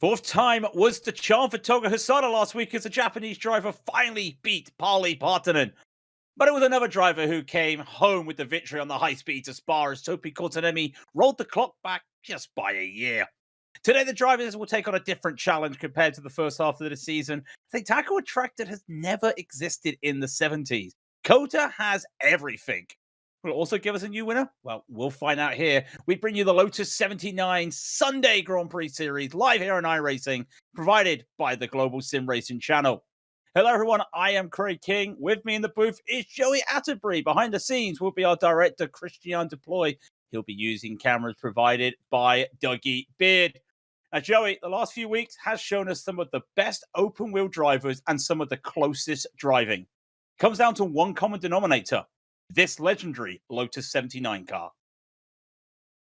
Fourth time was the charm for Toga Hisada last week as the Japanese driver finally beat Pali Partanen. But it was another driver who came home with the victory on the high speed to Spa as Topi Kotanemi rolled the clock back just by a year. Today, the drivers will take on a different challenge compared to the first half of the season. They tackle a track that has never existed in the 70s. Kota has everything. Will it also give us a new winner? Well, we'll find out here. We bring you the Lotus 79 Sunday Grand Prix Series live here on iRacing, provided by the Global Sim Racing channel. Hello, everyone. I am Craig King. With me in the booth is Joey Atterbury. Behind the scenes will be our director, Christian Deploy. He'll be using cameras provided by Dougie Beard. Now, Joey, the last few weeks has shown us some of the best open-wheel drivers and some of the closest driving. Comes down to one common denominator. This legendary Lotus 79 car.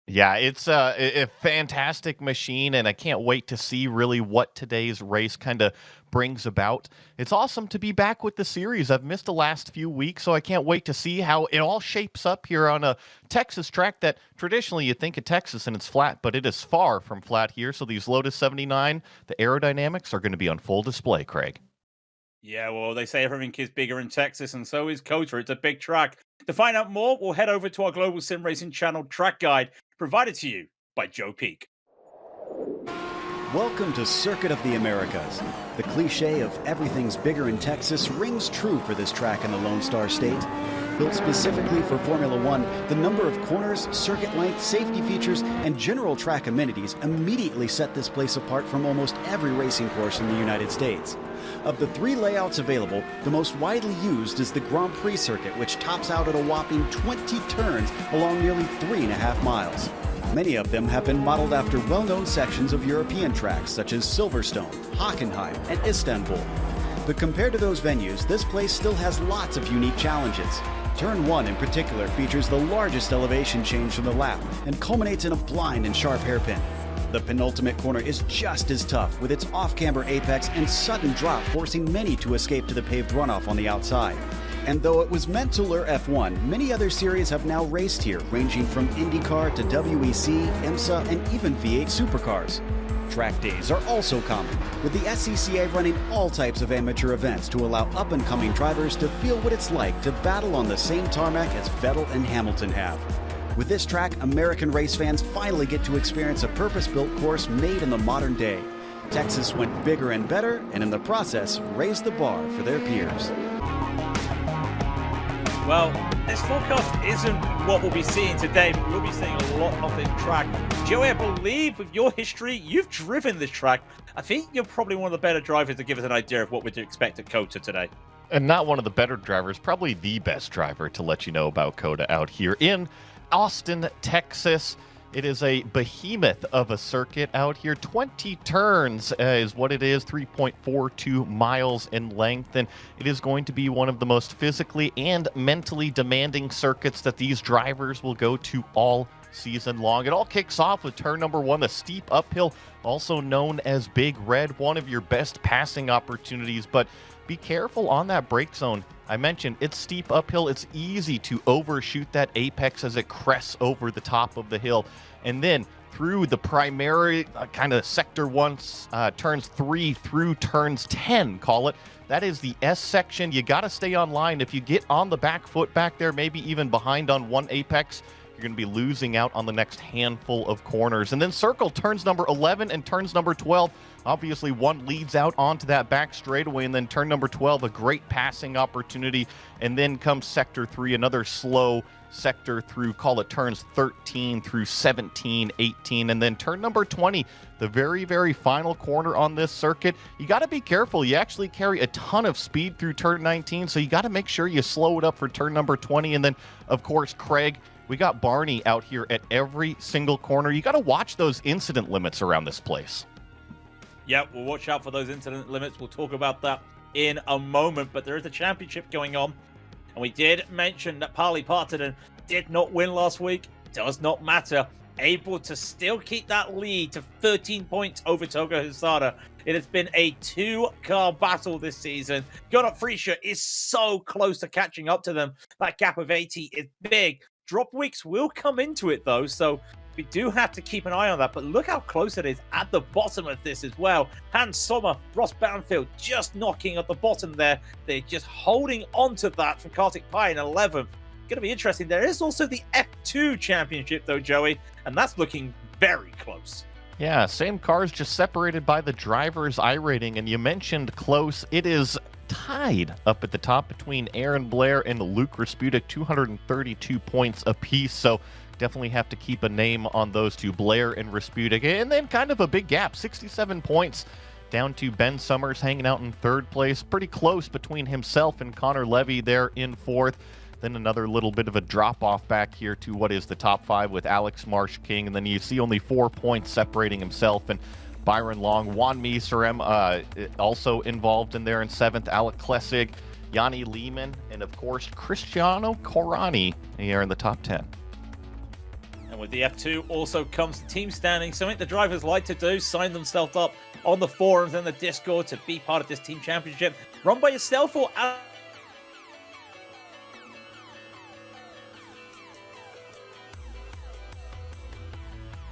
Yeah, it's a fantastic machine, and I can't wait to see really what today's race kind of brings about. It's awesome to be back with the series. I've missed the last few weeks, so I can't wait to see how it all shapes up here on a Texas track that traditionally you think of Texas and it's flat, but it is far from flat here. So these Lotus 79, the aerodynamics are going to be on full display, Craig. Yeah, well, they say everything is bigger in Texas, and so is Kota. It's a big track. To find out more, we'll head over to our Global Sim Racing channel track guide, provided to you by Joe Peak. Welcome to Circuit of the Americas. The cliche of everything's bigger in Texas rings true for this track in the Lone Star State. Built specifically for Formula One, the number of corners, circuit length, safety features, and general track amenities immediately set this place apart from almost every racing course in the United States. Of the three layouts available, the most widely used is the Grand Prix circuit, which tops out at a whopping 20 turns along nearly 3.5 miles. Many of them have been modeled after well-known sections of European tracks such as Silverstone, Hockenheim, and Istanbul. But compared to those venues, this place still has lots of unique challenges. Turn 1 in particular features the largest elevation change from the lap and culminates in a blind and sharp hairpin. The penultimate corner is just as tough, with its off-camber apex and sudden drop forcing many to escape to the paved runoff on the outside. And though it was meant to lure F1, many other series have now raced here, ranging from IndyCar to WEC, IMSA, and even V8 supercars. Track days are also common, with the SCCA running all types of amateur events to allow up-and-coming drivers to feel what it's like to battle on the same tarmac as Vettel and Hamilton have. With this track, American race fans finally get to experience a purpose-built course made in the modern day. Texas went bigger and better, and in the process, raised the bar for their peers. Well, this forecast isn't what we'll be seeing today, but we'll be seeing a lot of this track. Joey, I believe with your history, you've driven this track. I think you're probably one of the better drivers to give us an idea of what we'd expect at Kota today. And not one of the better drivers, probably the best driver to let you know about Kota out here in Austin, Texas. It is a behemoth of a circuit out here. 20 turns is what it is, 3.42 miles in length, and it is going to be one of the most physically and mentally demanding circuits that these drivers will go to all season long. It all kicks off with turn number 1, the steep uphill, also known as Big Red, one of your best passing opportunities, but be careful on that brake zone. I mentioned it's steep uphill. It's easy to overshoot that apex as it crests over the top of the hill. And then through the primary kind of sector 1, turns 3 through turns 10, call it. That is the S section. You got to stay on line. If you get on the back foot back there, maybe even behind on one apex, you're going to be losing out on the next handful of corners. And then circle turns number 11 and turns number 12. Obviously, one leads out onto that back straightaway, and then turn number 12, a great passing opportunity. And then comes sector 3, another slow sector through, call it turns 13 through 17, 18. And then turn number 20, the very, very final corner on this circuit. You got to be careful. You actually carry a ton of speed through turn 19, so you got to make sure you slow it up for turn number 20. And then, of course, Craig, we got Barney out here at every single corner. You got to watch those incident limits around this place. Yeah, we'll watch out for those incident limits. We'll talk about that in a moment. But there is a championship going on. And we did mention that Pali Partanen did not win last week. Does not matter. Able to still keep that lead to 13 points over Toga Hisada. It has been a 2-car battle this season. Gunnar Friescher is so close to catching up to them. That gap of 80 is big. Drop weeks will come into it, though. So we do have to keep an eye on that. But look how close it is at the bottom of this as well. Hans Sommer, Ross Banfield just knocking at the bottom there. They're just holding on to that from Kartik Pai in 11th. Going to be interesting. There is also the F2 championship, though, Joey, and that's looking very close. Yeah, same cars, just separated by the driver's iRating. And you mentioned close. It is tied up at the top between Aaron Blair and Luke Rasputic, 232 points apiece. So definitely have to keep a name on those two, Blair and Rasputic. And then kind of a big gap, 67 points down to Ben Summers hanging out in third place. Pretty close between himself and Connor Levy there in fourth. Then another little bit of a drop-off back here to what is the top five with Alex Marsh King. And then you see only 4 points separating himself and Byron Long. Juan Miserem also involved in there in seventh. Alec Klessig, Yanni Lehman, and of course, Cristiano Corani here in the top 10. And with the F2 also comes the team standing. Something the drivers like to do, sign themselves up on the forums and the Discord to be part of this team championship. Run by yourself or out.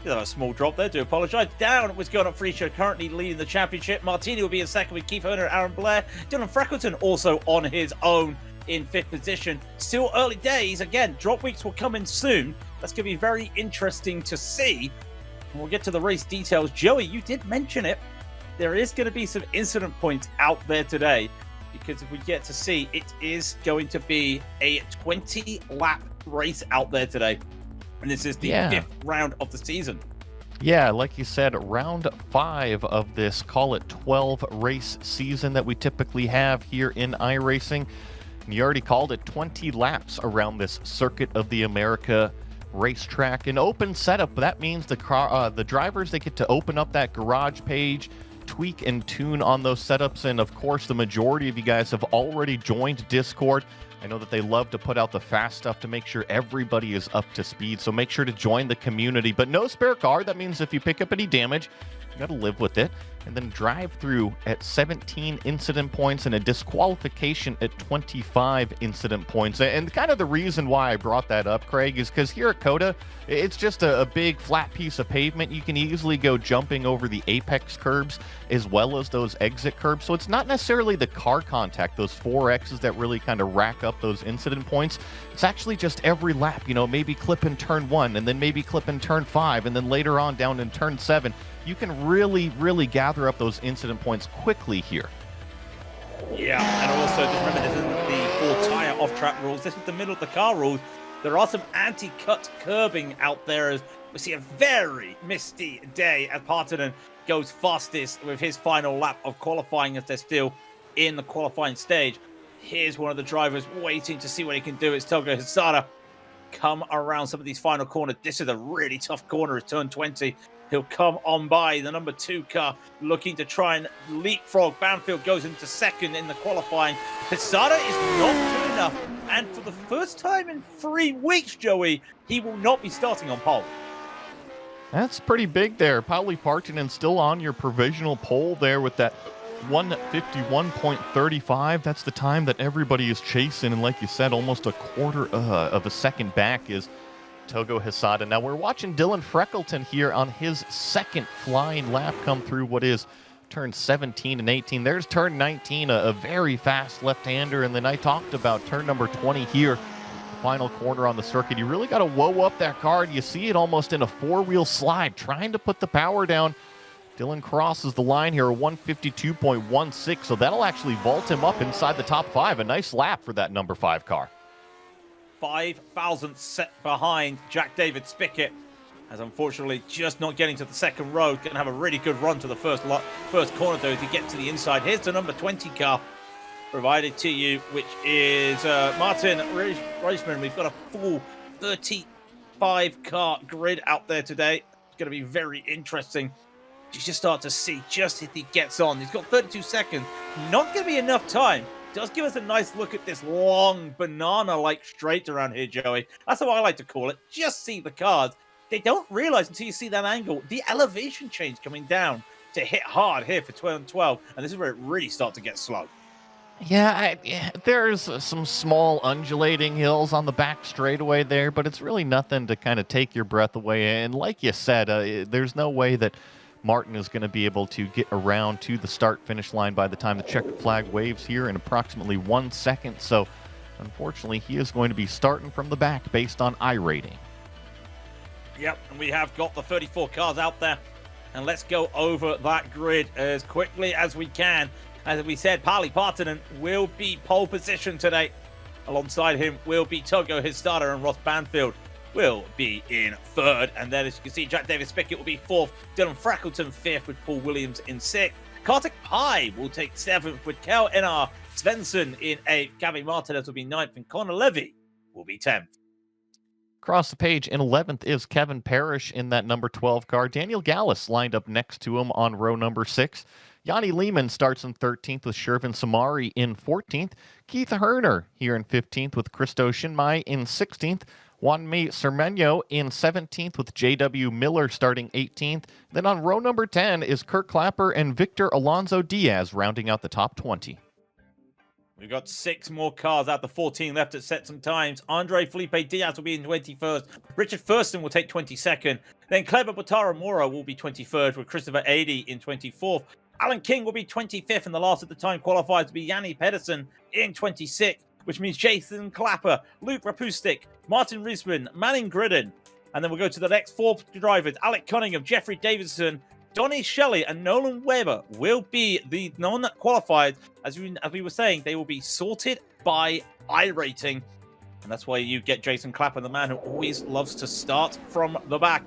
A small drop there, do apologise. Down was going up Friescher, currently leading the championship. Martini will be in second with Keith Herner and Aaron Blair. Dylan Freckleton also on his own in fifth position. Still early days. Again, drop weeks will come in soon. That's going to be very interesting to see. And we'll get to the race details. Joey, you did mention it. There is going to be some incident points out there today, because if we get to see, it is going to be a 20-lap race out there today. And this is the fifth round of the season. Yeah, like you said, round 5 of this, call it 12 race season that we typically have here in iRacing. And you already called it 20 laps around this Circuit of the America racetrack. An open setup, that means the drivers, they get to open up that garage page, tweak and tune on those setups. And of course, the majority of you guys have already joined Discord. I know that they love to put out the fast stuff to make sure everybody is up to speed. So make sure to join the community. But no spare car. That means if you pick up any damage, you got to live with it. And then drive through at 17 incident points and a disqualification at 25 incident points. And kind of the reason why I brought that up, Craig, is because here at COTA, it's just a big flat piece of pavement. You can easily go jumping over the apex curbs as well as those exit curbs. So it's not necessarily the car contact, those 4Xs that really kind of rack up those incident points. It's actually just every lap, maybe clip in turn 1 and then maybe clip in turn 5 and then later on down in turn 7. You can really, really gather up those incident points quickly here. Yeah, and also just remember, this isn't the 4-tire off-track rules. This is the middle of the car rules. There are some anti-cut curbing out there as we see a very misty day as Partanen goes fastest with his final lap of qualifying as they're still in the qualifying stage. Here's one of the drivers waiting to see what he can do. It's Togo Hisada. Come around some of these final corners. This is a really tough corner. It's turn 20. He'll come on by the number 2 car, looking to try and leapfrog. Banfield goes into second in the qualifying. Pisada is not good enough. And for the first time in 3 weeks, Joey, he will not be starting on pole. That's pretty big there. Pauli Partanen still on your provisional pole there with that 151.35. That's the time that everybody is chasing. And like you said, almost a quarter of a second back is Togo Hisada. Now we're watching Dylan Freckleton here on his second flying lap come through what is turn 17 and 18. There's turn 19, a very fast left-hander. And then I talked about turn number 20 here, the final corner on the circuit. You really got to whoa up that car. And you see it almost in a 4-wheel slide, trying to put the power down. Dylan crosses the line here, 152.16. So that'll actually vault him up inside the top 5. A nice lap for that number 5 car. 5,000 set behind Jack David Spickett, as unfortunately just not getting to the second row. Going to have a really good run to the first corner, though, to get to the inside. Here's the number 20 car provided to you, which is Martin Reisman. We've got a full 35 car grid out there today. It's going to be very interesting. You just start to see just if he gets on. He's got 32 seconds. Not going to be enough time. Does give us a nice look at this long banana-like straight around here, Joey. That's how I like to call it. Just see the cars. They don't realize until you see that angle, the elevation change coming down to hit hard here for 12, and this is where it really starts to get slow. Yeah, there's some small undulating hills on the back straightaway there, but it's really nothing to kind of take your breath away. And like you said, there's no way that Martin is going to be able to get around to the start-finish line by the time the checkered flag waves here in approximately 1 second. So, unfortunately, he is going to be starting from the back based on iRating. Yep, and we have got the 34 cars out there. And let's go over that grid as quickly as we can. As we said, Pali Partanen will be pole position today. Alongside him will be Togo, his starter, and Ross Banfield will be in third. And then, as you can see, Jack Davis Pickett will be fourth. Dylan Frackleton fifth with Paul Williams in sixth. Kartik Pai will take seventh with Kel N.R. Svensson in eighth. Gavin Martinez will be ninth, and Connor Levy will be 10th. Across the page in 11th is Kevin Parrish in that number 12 car. Daniel Gallus lined up next to him on row number 6. Yanni Lehman starts in 13th with Shervin Samari in 14th. Keith Herner here in 15th with Christo Shinmai in 16th. Juanmi Cermeño in 17th with J.W. Miller starting 18th. Then on row number 10 is Kurt Clapper and Victor Alonso Diaz rounding out the top 20. We've got 6 more cars out, the 14 left at set some times. Andre Felipe Diaz will be in 21st. Richard Thurston will take 22nd. Then Cleber Botara Mora will be 23rd with Christopher Adey in 24th. Alan King will be 25th, and the last at the time qualified to be Yanni Pedersen in 26th, which means Jason Clapper, Luke Rapustik, Martin Riesman, Manning Gridden. And then we'll go to the next 4 drivers. Alec Cunningham, Jeffrey Davidson, Donnie Shelley, and Nolan Weber will be the non-qualified. As we were saying, they will be sorted by iRating. And that's why you get Jason Clapper, the man who always loves to start from the back.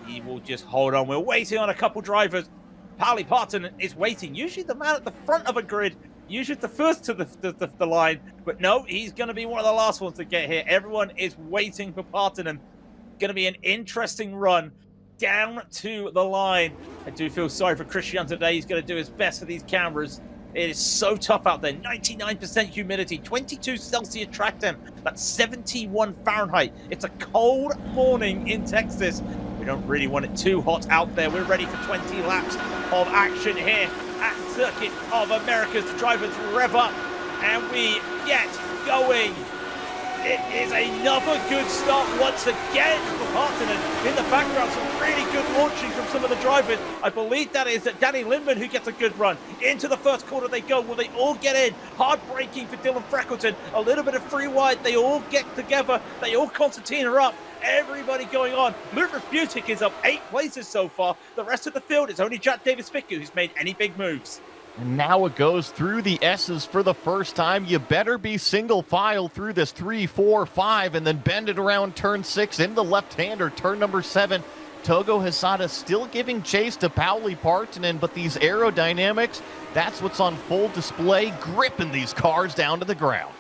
He will just hold on. We're waiting on a couple drivers. Pali Partanen is waiting. Usually the man at the front of a grid. Usually the first to the line. But no, he's going to be one of the last ones to get here. Everyone is waiting for Partanen. Going to be an interesting run down to the line. I do feel sorry for Christian today. He's going to do his best for these cameras. It is so tough out there. 99% humidity, 22 Celsius track temp. That's 71 Fahrenheit. It's a cold morning in Texas. We don't really want it too hot out there. We're ready for 20 laps of action here at Circuit of America's. The drivers rev up and we get going. It is another good start once again for Partanen. In the background, some really good launching from some of the drivers. I believe that is Danny Lindman who gets a good run. Into the first quarter they go. Will they all get in? Hard braking for Dylan Freckleton. A little bit of free wide. They all get together. They all concertina up. Everybody going on. Lucas Butic is up 8 places so far. The rest of the field is only Jack Davis Pickett who's made any big moves. And now it goes through the S's for the first time. You better be single file through this 3, 4, 5, and then bend it around turn 6 in the left-hander, turn number 7. Togo Hisada still giving chase to Pauli Partanen, but these aerodynamics, that's what's on full display, gripping these cars down to the ground.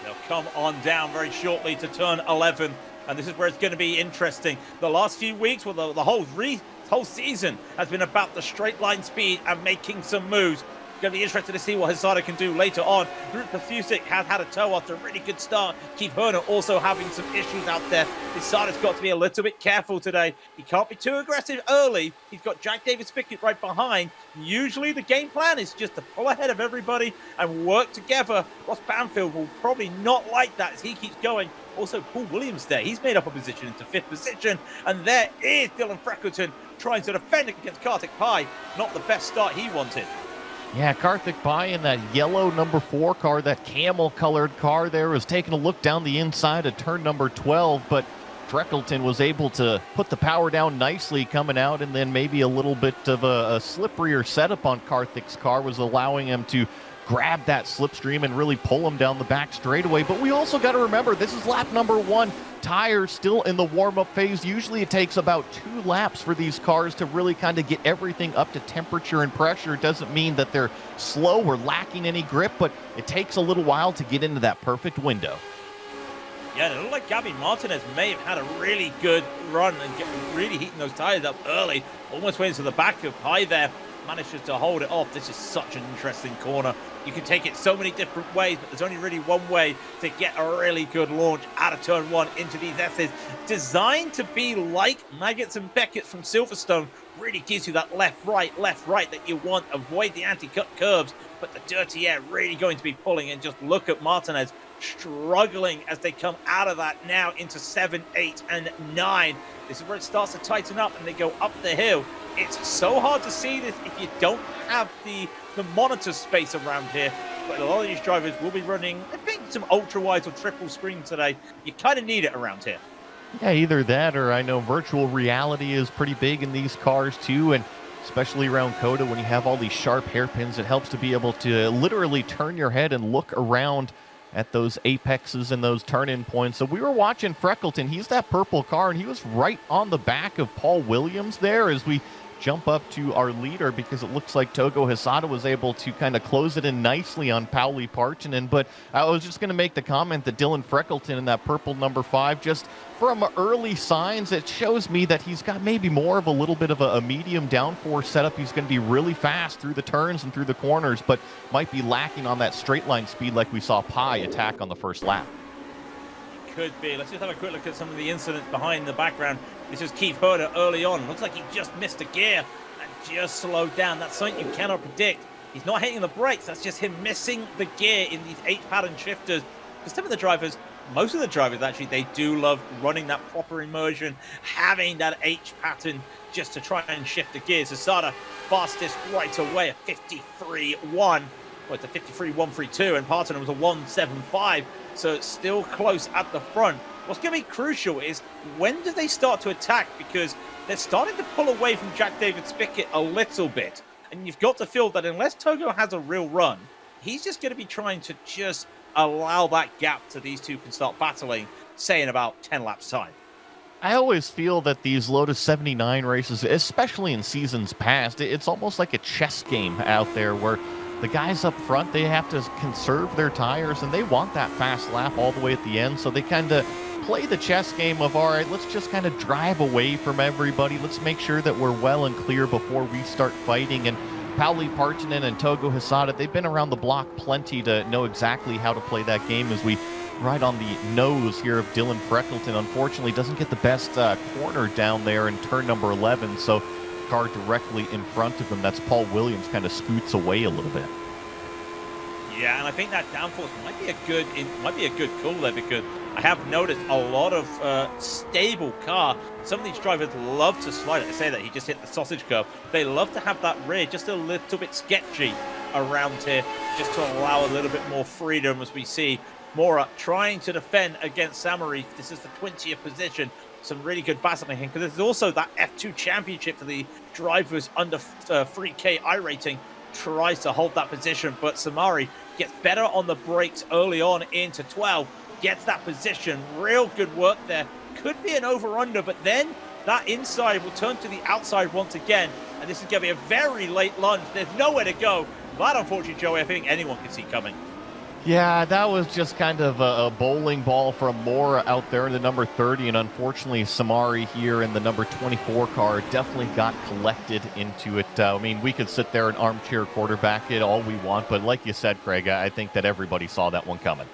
They'll come on down very shortly to turn 11, and this is where it's going to be interesting. The last few weeks, well, the whole season has been about the straight line speed and making some moves. Going to be interested to see what Hisada can do later on. Group Perfusik has had a toe after a really good start. Keith Herner also having some issues out there. Hisada's got to be a little bit careful today. He can't be too aggressive early. He's got Jack Davis Pickett right behind. Usually the game plan is just to pull ahead of everybody and work together. Ross Banfield will probably not like that as he keeps going. Also, Paul Williams there. He's made up a position into 5th position. And there is Dylan Freckleton trying to defend against Kartik Pai. Not the best start he wanted. Yeah, Karthik Pai in that yellow number 4 car, that camel-colored car there, was taking a look down the inside of turn number 12, but Freckleton was able to put the power down nicely coming out, and then maybe a little bit of a slipperier setup on Karthik's car was allowing him to grab that slipstream and really pull him down the back straightaway. But we also got to remember, this is lap number 1. Tires still in the warm-up phase. Usually it takes about 2 laps for these cars to really kind of get everything up to temperature and pressure. It doesn't mean that they're slow or lacking any grip, but it takes a little while to get into that perfect window. Yeah, it looked like Gavin Martinez may have had a really good run and really heating those tires up early. Almost went into the back of Pai there. Manages to hold it off. This is such an interesting corner. You can take it so many different ways, but there's only really one way to get a really good launch out of turn 1 into these S's. Designed to be like Maggots and Beckett's from Silverstone, really gives you that left, right that you want. Avoid the anti-cut curves, but the dirty air really going to be pulling. And just look at Martinez struggling as they come out of that now into 7, 8, and 9. This is where it starts to tighten up and they go up the hill. It's so hard to see this if you don't have the monitor space around here. But a lot of these drivers will be running, I think, some ultra-wide or triple screen today. You kind of need it around here. Yeah, either that or I know virtual reality is pretty big in these cars too, and especially around COTA when you have all these sharp hairpins, it helps to be able to literally turn your head and look around at those apexes and those turn-in points. So we were watching Freckleton. He's that purple car, and he was right on the back of Paul Williams there as we jump up to our leader, because it looks like Togo Hisada was able to kind of close it in nicely on Pauli Partonen. But I was just going to make the comment that Dylan Freckleton in that purple number 5, just from early signs, it shows me that he's got maybe more of a little bit of a medium downforce setup. He's going to be really fast through the turns and through the corners, but might be lacking on that straight line speed like we saw Pai attack on the first lap. Could be. Let's just have a quick look at some of the incidents behind the background. This is Keith Herder early on. Looks like he just missed a gear and just slowed down. That's something you cannot predict. He's not hitting the brakes. That's just him missing the gear in these 8-pattern shifters. Because some of the drivers, most of the drivers actually, they do love running that proper immersion, having that H pattern just to try and shift the gears. Asada fastest right away, a 53.1. Well, it's a 53.132, and Partonen was a 1.75. So it's still close at the front. What's going to be crucial is when do they start to attack? Because they're starting to pull away from Jack David Spickett a little bit. And you've got to feel that unless Togo has a real run, he's just going to be trying to just allow that gap to these two can start battling, say in about 10 laps time. I always feel that these Lotus 79 races, especially in seasons past, it's almost like a chess game out there where the guys up front, they have to conserve their tires, and they want that fast lap all the way at the end, so they kind of play the chess game of, all right, let's just kind of drive away from everybody. Let's make sure that we're well and clear before we start fighting. And Pauli Partonen and Togo Hisada, they've been around the block plenty to know exactly how to play that game as we ride on the nose here of Dylan Freckleton. Unfortunately, doesn't get the best corner down there in turn number 11, so car directly in front of him, that's Paul Williams, kind of scoots away a little bit. Yeah, and I think that downforce might be a good call there, because I have noticed a lot of stable car. Some of these drivers love to slide it. I say that he just hit the sausage curve. They love to have that rear just a little bit sketchy around here, just to allow a little bit more freedom as we see Mora trying to defend against Samari. This is the 20th position. Some really good battling here, because there's also that F2 championship for the drivers under 3K iRacing. Tries to hold that position, but Samari gets better on the brakes early on into 12, gets that position. Real good work there. Could be an over-under, but then that inside will turn to the outside once again, and this is going to be a very late lunge. There's nowhere to go. That, unfortunately, Joey, I think anyone can see coming. Yeah, that was just kind of a bowling ball from Mora out there in the number 30, and unfortunately Samari here in the number 24 car definitely got collected into it. I mean, we could sit there and armchair quarterback it all we want, but like you said, Craig, I think that everybody saw that one coming.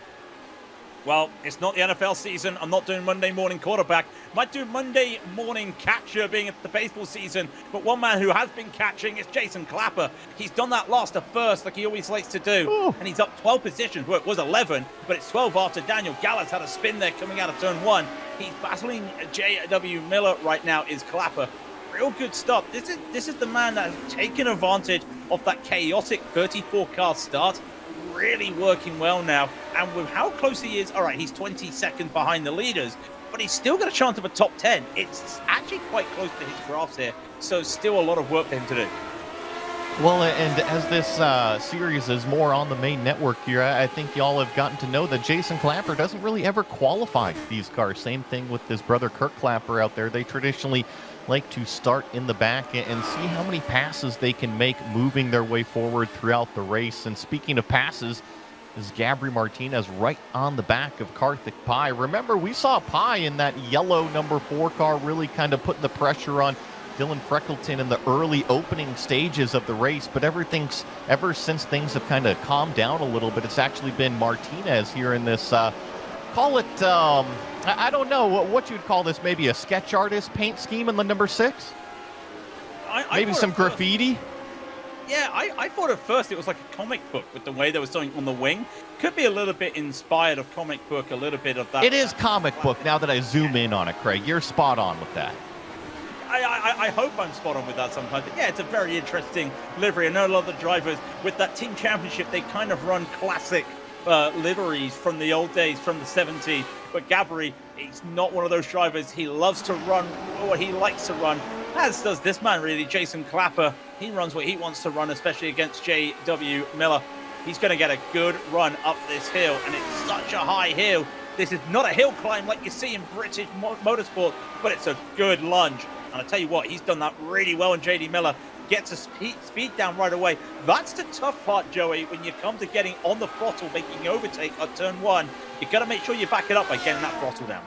Well, it's not the NFL season. I'm not doing Monday morning quarterback. Might do Monday morning catcher being at the baseball season. But one man who has been catching is Jason Clapper. He's done that last to first like he always likes to do. Ooh. And he's up 12 positions. Well, it was 11, but it's 12 after Daniel Gallas had a spin there coming out of turn 1. He's battling J.W. Miller right now, is Clapper. Real good start. This is the man that has taken advantage of that chaotic 34-car start. Really working well now, and with how close he is, all right, he's 20 seconds behind the leaders, but he's still got a chance of a top 10. It's actually quite close to his graphs here, so still a lot of work for him to do. Well, and as this series is more on the main network here, I think y'all have gotten to know that Jason Clapper doesn't really ever qualify these cars. Same thing with his brother Kirk Clapper out there. They traditionally like to start in the back and see how many passes they can make moving their way forward throughout the race. And speaking of passes, is Gabri Martinez right on the back of Karthik Pai. Remember, we saw Pai in that yellow number 4 car really kind of putting the pressure on Dylan Freckleton in the early opening stages of the race, but ever since things have kind of calmed down a little bit, it's actually been Martinez here in this, call it, I don't know what you'd call this, maybe a sketch artist paint scheme in the number 6? Maybe some graffiti? Yeah, I thought at first it was like a comic book with the way there was something on the wing. Could be a little bit inspired of comic book, a little bit of that. It is comic book now that I zoom in on it, Craig. You're spot on with that. I hope I'm spot on with that sometimes. But yeah, it's a very interesting livery. I know a lot of the drivers with that team championship, they kind of run classic liveries from the old days, from the 70s. But Gabri, he's not one of those drivers. He loves to run what he likes to run, as does this man, really, Jason Clapper. He runs what he wants to run, especially against J.W. Miller. He's going to get a good run up this hill, and it's such a high hill. This is not a hill climb like you see in British motorsport, but it's a good lunge. And I tell you what, he's done that really well in J.D. Miller. Gets a speed down right away. That's the tough part, Joey, when you come to getting on the throttle, making overtake at turn 1. You've got to make sure you back it up by getting that throttle down.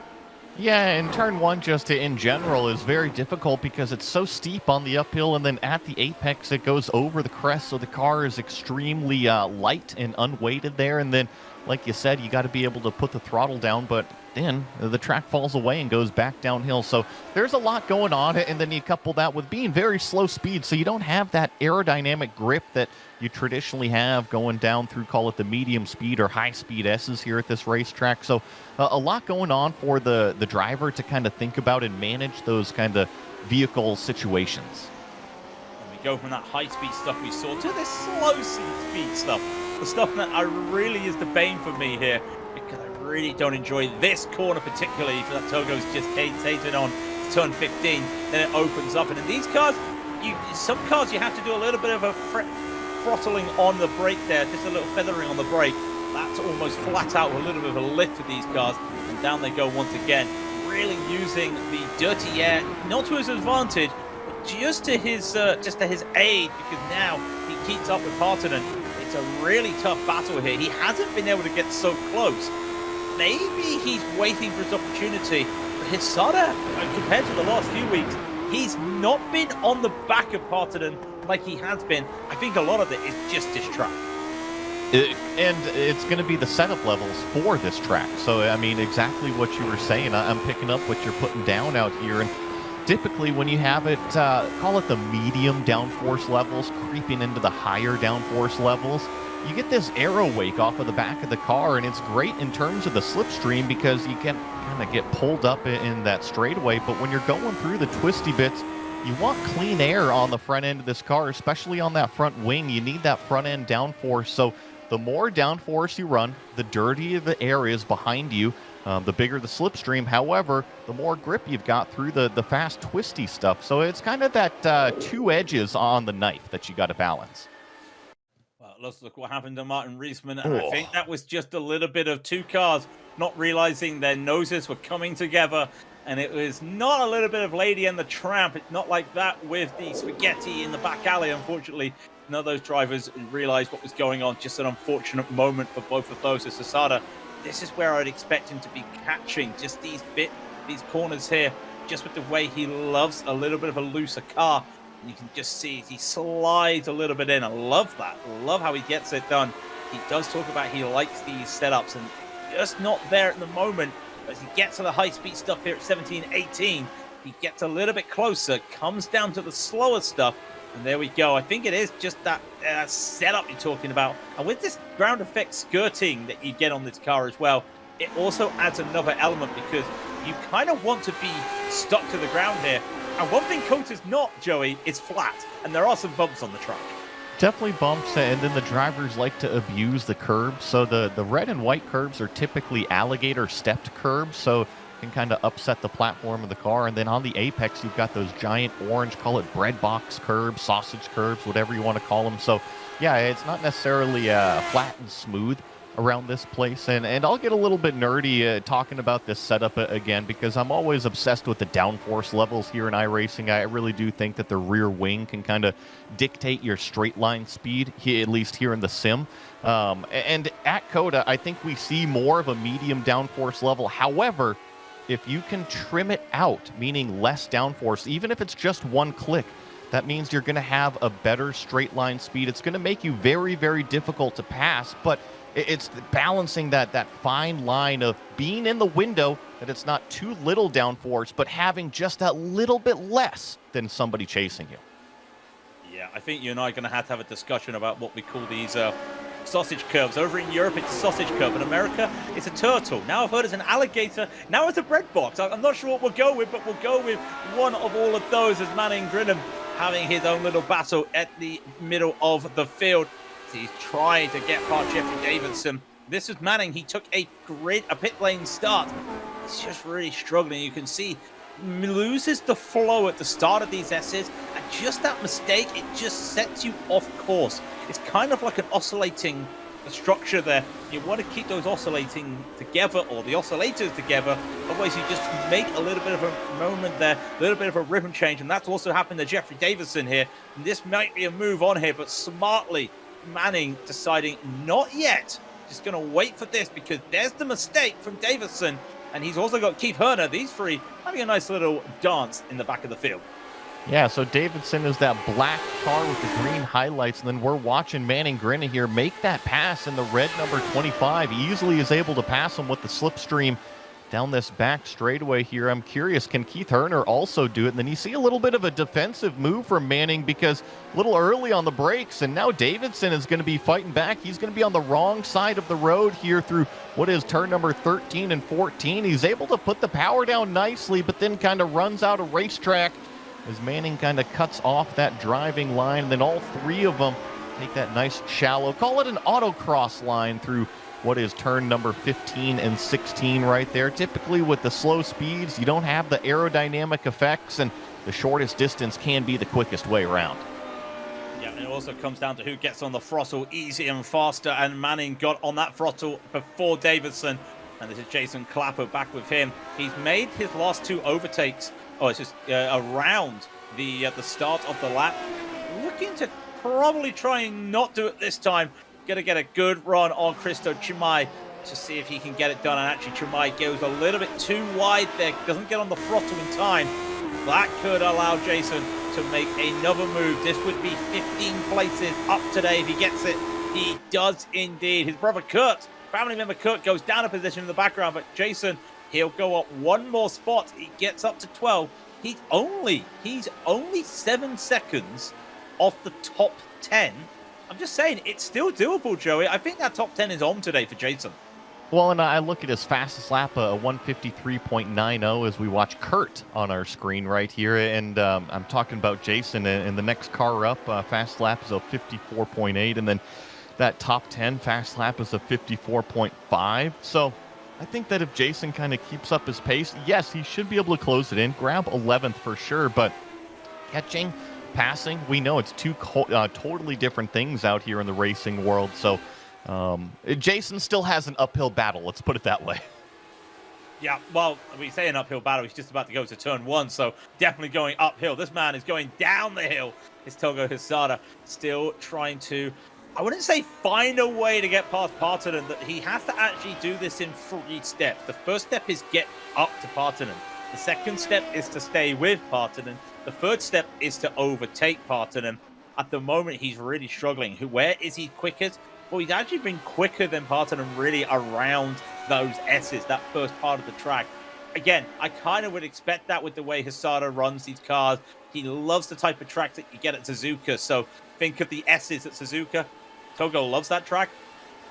Yeah, and turn 1 just in general is very difficult because it's so steep on the uphill, and then at the apex it goes over the crest, so the car is extremely light and unweighted there. And then, like you said, you got to be able to put the throttle down, but then the track falls away and goes back downhill. So there's a lot going on, and then you couple that with being very slow speed, so you don't have that aerodynamic grip that you traditionally have going down through, call it the medium speed or high speed S's here at this racetrack. So a lot going on for the driver to kind of think about and manage those kind of vehicle situations. And we go from that high speed stuff we saw to this slow speed stuff. The stuff that really is the bane for me here, because I really don't enjoy this corner particularly. For that Togo's just taken on turn 15, then it opens up, and in these cars, some cars you have to do a little bit of a throttling on the brake there, just a little feathering on the brake. That's almost flat out, a little bit of a lift with these cars, and down they go once again, really using the dirty air, not to his advantage, but just to his aid, because now he keeps up with Partonen. It's a really tough battle here. He hasn't been able to get so close. Maybe he's waiting for his opportunity. But Hisada, compared to the last few weeks, he's not been on the back of Partonen like he has been. I think a lot of it is just this track. And it's going to be the setup levels for this track. So, I mean, exactly what you were saying. I'm picking up what you're putting down out here. And typically when you have it, call it the medium downforce levels, creeping into the higher downforce levels, you get this aero wake off of the back of the car, and it's great in terms of the slipstream because you can kind of get pulled up in that straightaway. But when you're going through the twisty bits, you want clean air on the front end of this car, especially on that front wing. You need that front end downforce. So the more downforce you run, the dirtier the air is behind you, the bigger the slipstream. However, the more grip you've got through the fast twisty stuff. So it's kind of that two edges on the knife that you got to balance. Well, let's look what happened to Martin Reisman. And I think that was just a little bit of two cars not realizing their noses were coming together. And it was not a little bit of Lady and the Tramp. It's not like that with the spaghetti in the back alley, unfortunately. None of those drivers realized what was going on. Just an unfortunate moment for both of those. As Asada, this is where I'd expect him to be catching just these corners here, just with the way he loves a little bit of a looser car. And you can just see he slides a little bit in. I love that. Love how he gets it done. He does talk about he likes these setups, and just not there at the moment. As he gets to the high-speed stuff here at 17, 18, he gets a little bit closer, comes down to the slower stuff, and there we go. I think it is just that setup you're talking about. And with this ground effect skirting that you get on this car as well, it also adds another element because you kind of want to be stuck to the ground here. And one thing Cota's not, Joey, is flat, and there are some bumps on the track. Definitely bumps, and then the drivers like to abuse the curbs. So the red and white curbs are typically alligator stepped curbs, so it can kind of upset the platform of the car. And then on the apex, you've got those giant orange, call it bread box curbs, sausage curbs, whatever you want to call them. So yeah, it's not necessarily flat and smooth around this place. And I'll get a little bit nerdy talking about this setup again, because I'm always obsessed with the downforce levels here in iRacing. I really do think that the rear wing can kind of dictate your straight line speed, at least here in the sim. And at Coda, I think we see more of a medium downforce level. However, if you can trim it out, meaning less downforce, even if it's just one click, that means you're going to have a better straight line speed. It's going to make you very, very difficult to pass, but it's balancing that fine line of being in the window, that it's not too little downforce, but having just that little bit less than somebody chasing you. Yeah, I think you and I are going to have a discussion about what we call these sausage curves. Over in Europe, it's a sausage curve. In America, it's a turtle. Now I've heard it's an alligator. Now it's a bread box. I'm not sure what we'll go with, but we'll go with one of all of those as Manning Grinham having his own little battle at the middle of the field. He's trying to get past Jeffrey Davidson. This is Manning. He took a pit lane start. He's just really struggling. You can see loses the flow at the start of these S's, and just that mistake, it just sets you off course. It's kind of like an oscillating structure there. You want to keep those oscillating together, or the oscillators together, otherwise you just make a little bit of a moment there, a little bit of a rhythm change, and that's also happened to Jeffrey Davidson here. And this might be a move on here, but smartly Manning deciding not yet, just going to wait for this, because there's the mistake from Davidson. And he's also got Keith Herner. These three having a nice little dance in the back of the field. Yeah, so Davidson is that black car with the green highlights, and then we're watching Manning Grinham here make that pass in the red number 25. He easily is able to pass him with the slipstream down this back straightaway here. I'm curious, can Keith Herner also do it? And then you see a little bit of a defensive move from Manning, because a little early on the brakes, and now Davidson is going to be fighting back. He's going to be on the wrong side of the road here through what is turn number 13 and 14. He's able to put the power down nicely, but then kind of runs out of racetrack as Manning kind of cuts off that driving line. And then all three of them take that nice shallow, call it an autocross line through what is turn number 15 and 16 right there. Typically with the slow speeds, you don't have the aerodynamic effects, and the shortest distance can be the quickest way around. Yeah, and it also comes down to who gets on the throttle easier and faster, and Manning got on that throttle before Davidson. And this is Jason Clapper back with him. He's made his last two overtakes, it's just around the start of the lap. Looking to probably try and not do it this time. Going to get a good run on Christo Chimay to see if he can get it done. And actually, Chimay goes a little bit too wide there. Doesn't get on the throttle in time. That could allow Jason to make another move. This would be 15 places up today if he gets it. He does indeed. His brother Kurt, family member Kurt, goes down a position in the background. But Jason, he'll go up one more spot. He gets up to 12. He's only 7 seconds off the top 10. I'm just saying, it's still doable, Joey. I think that top 10 is on today for Jason. Well, and I look at his fastest lap, a 153.90, as we watch Kurt on our screen right here. And I'm talking about Jason, and the next car up, fast lap is a 54.8. And then that top 10 fast lap is a 54.5. So I think that if Jason kind of keeps up his pace, yes, he should be able to close it in, grab 11th for sure. But catching, passing, we know it's two totally different things out here in the racing world. So Jason still has an uphill battle, let's put it that way. Yeah, well, we say an uphill battle. He's just about to go to turn one, so definitely going uphill. This man is going down the hill. It's Togo Hisada still trying to, I wouldn't say find a way to get past Partanen. That he has to actually do this in 3 steps. The first step is get up to Partanen. The second step is to stay with Partanen. The third step is to overtake Partanen. At the moment, he's really struggling. Where is he quickest? Well, he's actually been quicker than Partanen really around those S's, that first part of the track. Again, I kind of would expect that with the way Hisada runs these cars. He loves the type of track that you get at Suzuka. So think of the S's at Suzuka. Togo loves that track.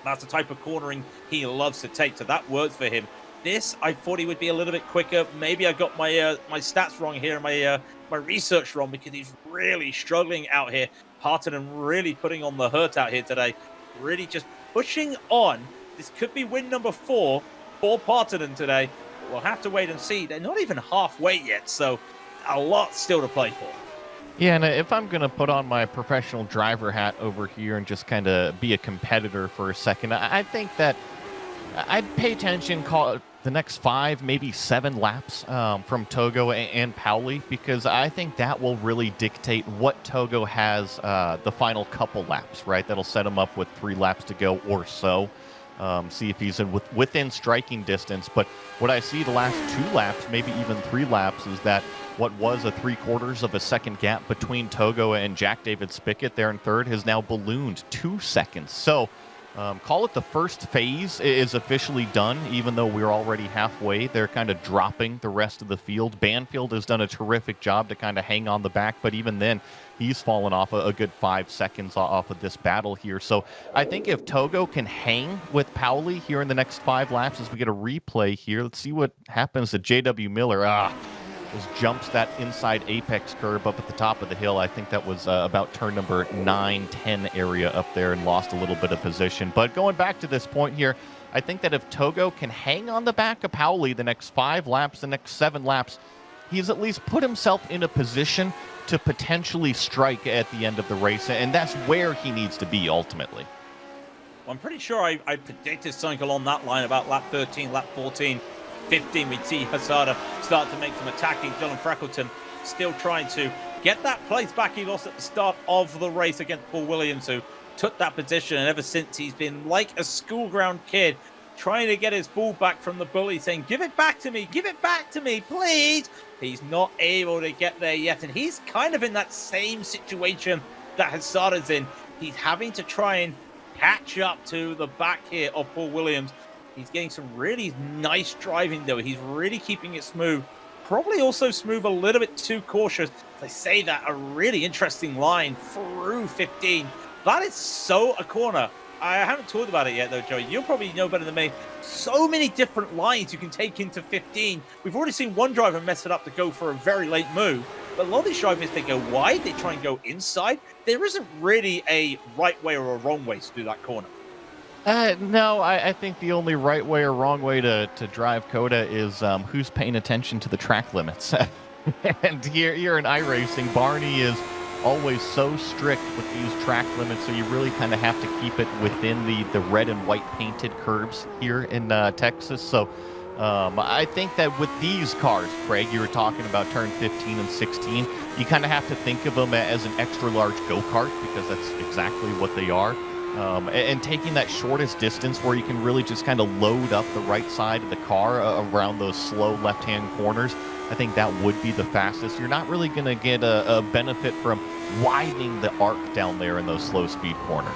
That's the type of cornering he loves to take. So that works for him. This, I thought he would be a little bit quicker. Maybe I got my my stats wrong here, my research wrong, because he's really struggling out here. Partanen really putting on the hurt out here today. Really just pushing on. This could be win number 4 for Partanen today. We'll have to wait and see. They're not even halfway yet, so a lot still to play for. Yeah, and if I'm going to put on my professional driver hat over here and just kind of be a competitor for a second, I think that I'd pay attention, call the next 5, maybe 7 laps from Togo and Pauli, because I think that will really dictate what Togo has the final couple laps, right? That'll set him up with 3 laps to go or so. See if he's within striking distance. But what I see the last 2 laps, maybe even 3 laps, is that what was a 3/4 of a second gap between Togo and Jack David Spickett there in third has now ballooned 2 seconds. So Call it the first phase is officially done, even though we're already halfway. They're kind of dropping the rest of the field. Banfield has done a terrific job to kind of hang on the back, but even then, he's fallen off a good 5 seconds off of this battle here. So I think if Togo can hang with Pauli here in the next 5 laps as we get a replay here, let's see what happens to J.W. Miller. Just jumps that inside apex curve up at the top of the hill. I think that was about turn number 9, 10 area up there, and lost a little bit of position. But going back to this point here, I think that if Togo can hang on the back of Pauli the next 5 laps, the next 7 laps, he's at least put himself in a position to potentially strike at the end of the race, and that's where he needs to be ultimately. Well, I'm pretty sure I predicted something along that line about lap 13, lap 14. 15, we'd see Hazada start to make some attacking. Dylan Freckleton still trying to get that place back he lost at the start of the race against Paul Williams, who took that position, and ever since he's been like a school ground kid trying to get his ball back from the bully, saying, give it back to me, please. He's not able to get there yet, and he's kind of in that same situation that Hazada's in. He's having to try and catch up to the back here of Paul Williams. He's getting some really nice driving, though. He's really keeping it smooth. Probably also smooth a little bit too cautious. As I say that, a really interesting line through 15. That is so a corner. I haven't talked about it yet, though, Joey. You'll probably know better than me. So many different lines you can take into 15. We've already seen one driver mess it up to go for a very late move. But a lot of these drivers, they go wide. They try and go inside. There isn't really a right way or a wrong way to do that corner. No, I think the only right way or wrong way to drive Coda is who's paying attention to the track limits. And here in iRacing, Barney is always so strict with these track limits, so you really kind of have to keep it within the red and white painted curbs here in Texas. So I think that with these cars, Craig, you were talking about turn 15 and 16, you kind of have to think of them as an extra large go-kart, because that's exactly what they are. And taking that shortest distance where you can really just kind of load up the right side of the car around those slow left-hand corners, I think that would be the fastest. You're not really going to get a benefit from widening the arc down there in those slow speed corners.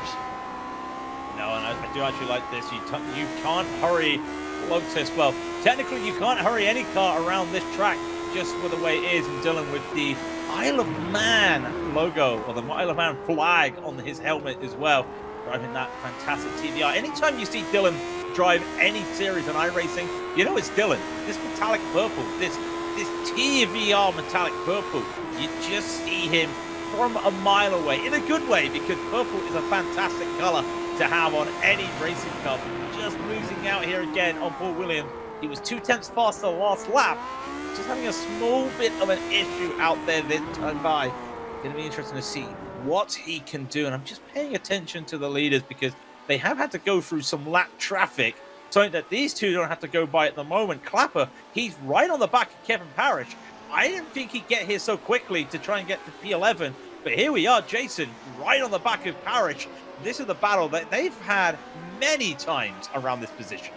No, and I do actually like this. You can't hurry Lotus. Well, technically you can't hurry any car around this track just with the way it is. And Dylan with the Isle of Man logo, or the Isle of Man flag on his helmet as well, driving that fantastic TVR. Anytime you see Dylan drive any series on iRacing, you know it's Dylan. This metallic purple, this TVR metallic purple, you just see him from a mile away, in a good way, because purple is a fantastic color to have on any racing car. Just losing out here again on Paul Williams. He was 2/10 faster last lap, just having a small bit of an issue out there this time by. Going to be interesting to see what he can do, and I'm just paying attention to the leaders because they have had to go through some lap traffic, something that these two don't have to go by at the moment. Clapper, he's right on the back of Kevin Parrish. I didn't think he'd get here so quickly to try and get to P11, but here we are, Jason, right on the back of Parrish. This is the battle that they've had many times around this position.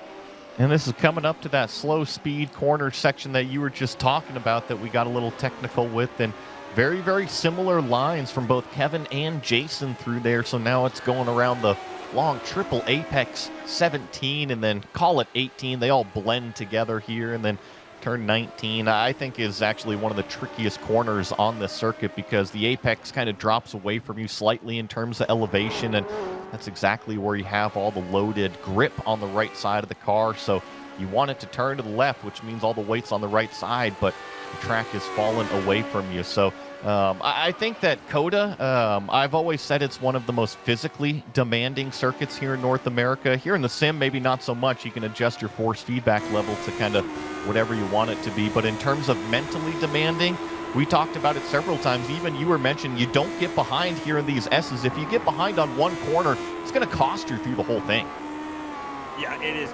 And this is coming up to that slow speed corner section that you were just talking about that we got a little technical with, and very, very similar lines from both Kevin and Jason through there. So now it's going around the long triple apex 17 and then call it 18. They all blend together here, and then turn 19, I think, is actually one of the trickiest corners on the circuit because the apex kind of drops away from you slightly in terms of elevation, and that's exactly where you have all the loaded grip on the right side of the car. So you want it to turn to the left, which means all the weight's on the right side, but the track is falling away from you. So I think that COTA, I've always said it's one of the most physically demanding circuits here in North America. Here in the sim, maybe not so much. You can adjust your force feedback level to kind of whatever you want it to be. But in terms of mentally demanding, we talked about it several times. Even you were mentioning you don't get behind here in these S's. If you get behind on one corner, it's going to cost you through the whole thing. Yeah, it is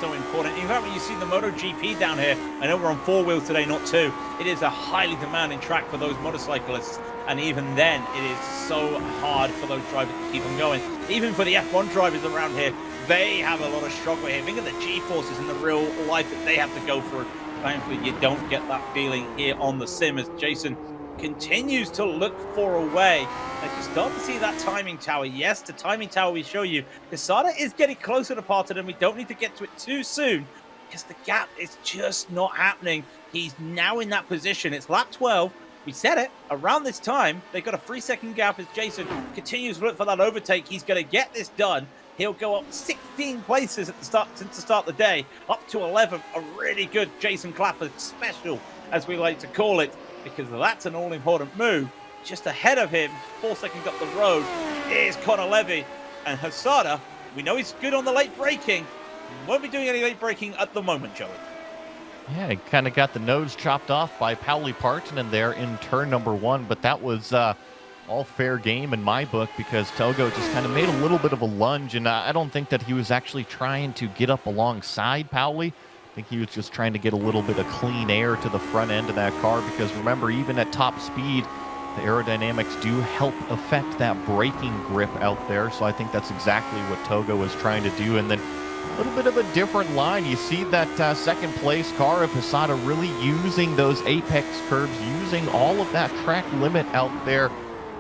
so important. In fact, when you see the MotoGP down here, I know we're on 4 wheels today, not 2. It is a highly demanding track for those motorcyclists. And even then, it is so hard for those drivers to keep them going. Even for the F1 drivers around here, they have a lot of struggle here. Think of the G-forces in the real life that they have to go through. Thankfully, you don't get that feeling here on the sim as Jason continues to look for a way. And you start to see that timing tower. Yes, the timing tower we show you. Hisada is getting closer to Parton, we don't need to get to it too soon because the gap is just not happening. He's now in that position. It's lap 12. We said it. Around this time, they've got a 3-second gap as Jason continues to look for that overtake. He's going to get this done. He'll go up 16 places at the start since the start of the day, up to 11. A really good Jason Clapper special, as we like to call it, because that's an all-important move. Just ahead of him, 4 seconds up the road, is Connor Levy. And Hisada, we know he's good on the late braking. Won't be doing any late braking at the moment, Joey. Yeah, he kind of got the nose chopped off by Pauli Partonen there in turn number 1, but that was all fair game in my book because Togo just kind of made a little bit of a lunge, and I don't think that he was actually trying to get up alongside Pauli. I think he was just trying to get a little bit of clean air to the front end of that car because remember, even at top speed, the aerodynamics do help affect that braking grip out there, so I think that's exactly what Togo was trying to do. And then a little bit of a different line. You see that second place car of Hisada really using those apex curves, using all of that track limit out there.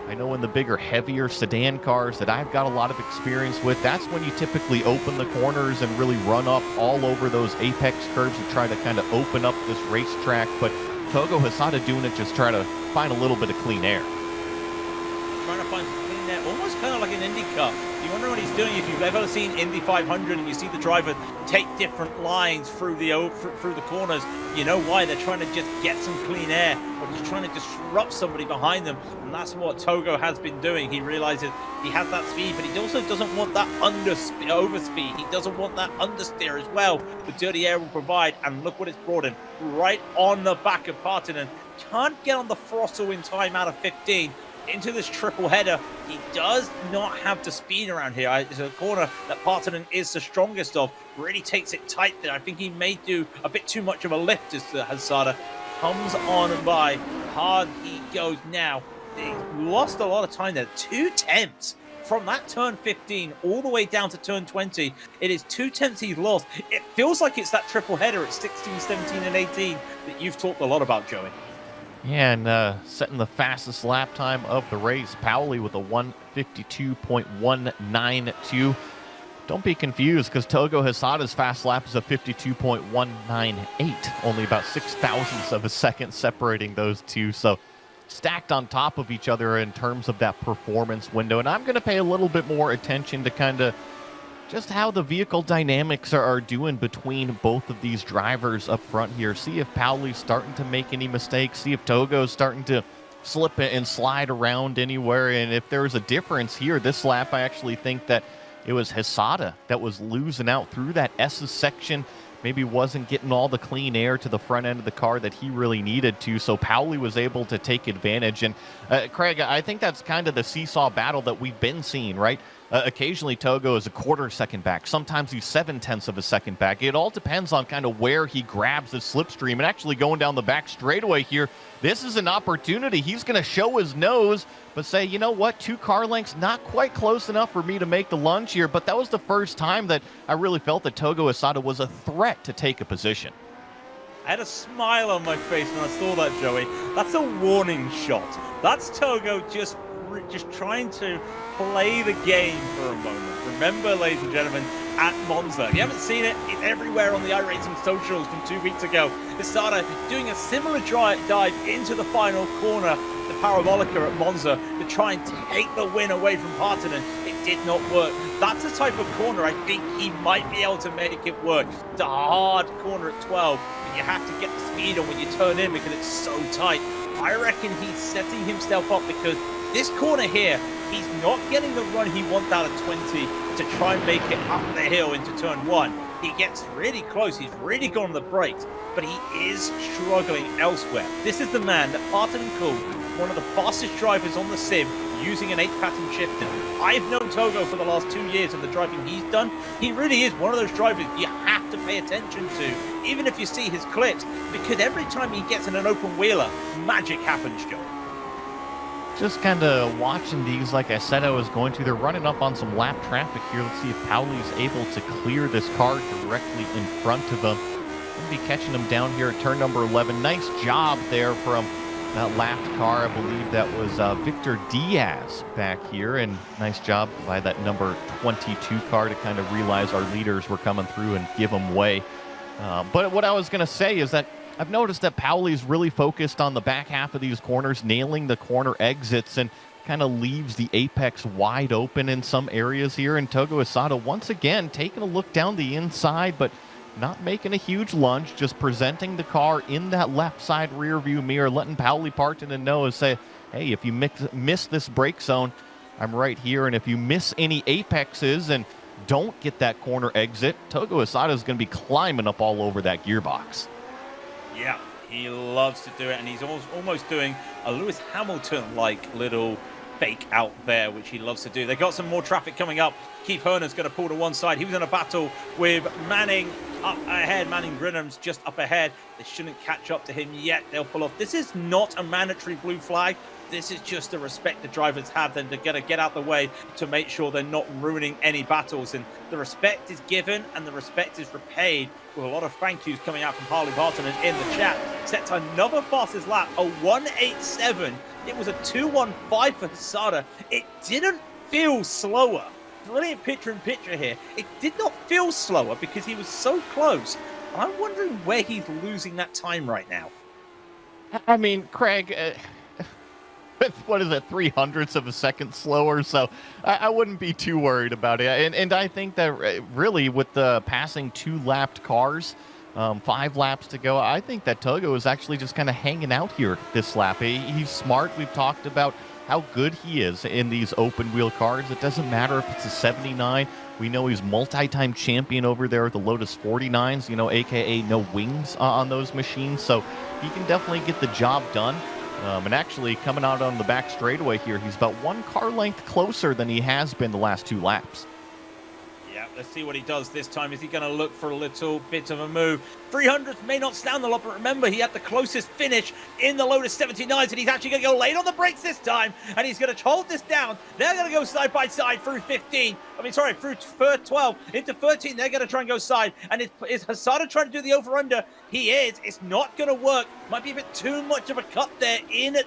I know in the bigger, heavier sedan cars that I've got a lot of experience with, that's when you typically open the corners and really run up all over those apex curves and try to kind of open up this racetrack. But Togo Hisada doing it, just try to find a little bit of clean air. Trying to find some clean air, almost kind of like an Indy Cup. You wonder what he's doing. If you've ever seen Indy 500 and you see the driver take different lines through the corners, you know why. They're trying to just get some clean air, or just trying to disrupt somebody behind them. And that's what Togo has been doing. He realizes he has that speed, but he also doesn't want that overspeed. He doesn't want that understeer as well. The dirty air will provide, and look what it's brought him. Right on the back of Partonen. Can't get on the throttle in time out of 15. Into this triple header. He does not have the speed around here. It's a corner that Partonen is the strongest of. Really takes it tight there. I think he may do a bit too much of a lift as Hisada comes on and by. Hard he goes now. They lost a lot of time there. 2 tenths from that turn 15 all the way down to turn 20. It is 2 tenths he's lost. It feels like it's that triple header at 16, 17, and 18 that you've talked a lot about, Joey. Yeah, and setting the fastest lap time of the race, Pauli with a 1:52.192. Don't be confused, because Togo Hisada's fast lap is a 52.198, only about 0.06 of a second separating those two. So stacked on top of each other in terms of that performance window. And I'm going to pay a little bit more attention to kind of just how the vehicle dynamics are doing between both of these drivers up front here. See if Pauli's starting to make any mistakes. See if Togo's starting to slip and slide around anywhere. And if there's a difference here, this lap, I actually think that it was Hisada that was losing out through that S's section. Maybe wasn't getting all the clean air to the front end of the car that he really needed to. So Pauli was able to take advantage. And Craig, I think that's kind of the seesaw battle that we've been seeing, right? Occasionally Togo is a quarter second back. Sometimes he's 0.7 of a second back. It all depends on kind of where he grabs his slipstream. And actually going down the back straightaway here, this is an opportunity. He's going to show his nose, but say, you know what, 2 car lengths, not quite close enough for me to make the lunge here. But that was the first time that I really felt that Togo Hisada was a threat to take a position. I had a smile on my face when I saw that, Joey. That's a warning shot. That's Togo just trying to play the game for a moment. Remember, ladies and gentlemen, at Monza. If you haven't seen it, it's everywhere on the iRacing socials from 2 weeks ago. Hisada doing a similar dive into the final corner, the Parabolica at Monza, to try and take the win away from Partonen. It did not work. That's the type of corner I think he might be able to make it work. It's a hard corner at 12, but you have to get the speed on when you turn in because it's so tight. I reckon he's setting himself up because this corner here, he's not getting the run he wants out of 20 to try and make it up the hill into turn 1. He gets really close. He's really gone on the brakes, but he is struggling elsewhere. This is the man that Partonen called one of the fastest drivers on the sim using an 8-pattern shifter. I've known Togo for the last 2 years and the driving he's done. He really is one of those drivers you have to pay attention to, even if you see his clips, because every time he gets in an open wheeler, magic happens, Joe. Just kind of watching these, like I said, I was going to. They're running up on some lap traffic here. Let's see if Pauli's able to clear this car directly in front of him. We'll be catching him down here at turn number 11. Nice job there from that lapped car. I believe that was Victor Diaz back here, and nice job by that number 22 car to kind of realize our leaders were coming through and give them way. But what I was going to say is that I've noticed that Paoli's really focused on the back half of these corners, nailing the corner exits, and kind of leaves the apex wide open in some areas here. And Togo Asada once again taking a look down the inside, but not making a huge lunge, just presenting the car in that left side rear view mirror, letting Paoli Partanen know and say, hey, if you miss this brake zone, I'm right here. And if you miss any apexes and don't get that corner exit, Togo Asada is going to be climbing up all over that gearbox. Yeah, he loves to do it, and he's almost doing a Lewis Hamilton-like little fake out there, which he loves to do. They got some more traffic coming up. Keith Herner's going to pull to one side. He was in a battle with Manning up ahead. Manning Grinham's just up ahead. They shouldn't catch up to him yet. They'll pull off. This is not a mandatory blue flag. This is just the respect the drivers have. Then they're going to get out the way to make sure they're not ruining any battles. And the respect is given and the respect is repaid with a lot of thank yous coming out from Paoli Partanen in the chat. Sets another fastest lap, a 1:87. It was a 2:15 for Asada. It didn't feel slower. Brilliant picture-in-picture here. It did not feel slower because he was so close. I'm wondering where he's losing that time right now. I mean, Craig, what is it, 0.03 of a second slower? So I wouldn't be too worried about it. And I think that really with the passing 2 lapped cars, 5 laps to go, I think that Togo is actually just kind of hanging out here this lap. He's smart. We've talked about how good he is in these open wheel cars. It doesn't matter if it's a 79. We know he's multi-time champion over there with the Lotus 49s, you know, aka no wings on those machines. So he can definitely get the job done. And actually coming out on the back straightaway here, he's about 1 car length closer than he has been the last 2 laps. Yeah, let's see what he does this time. Is he going to look for a little bit of a move? 300th may not sound a lot, but remember, he had the closest finish in the Lotus 79s, and he's actually going to go late on the brakes this time, and he's going to hold this down. They're going to go side by side through 15. Through 12 into 13. They're going to try and go side. And is Asada trying to do the over-under? He is. It's not going to work. Might be a bit too much of a cut there in at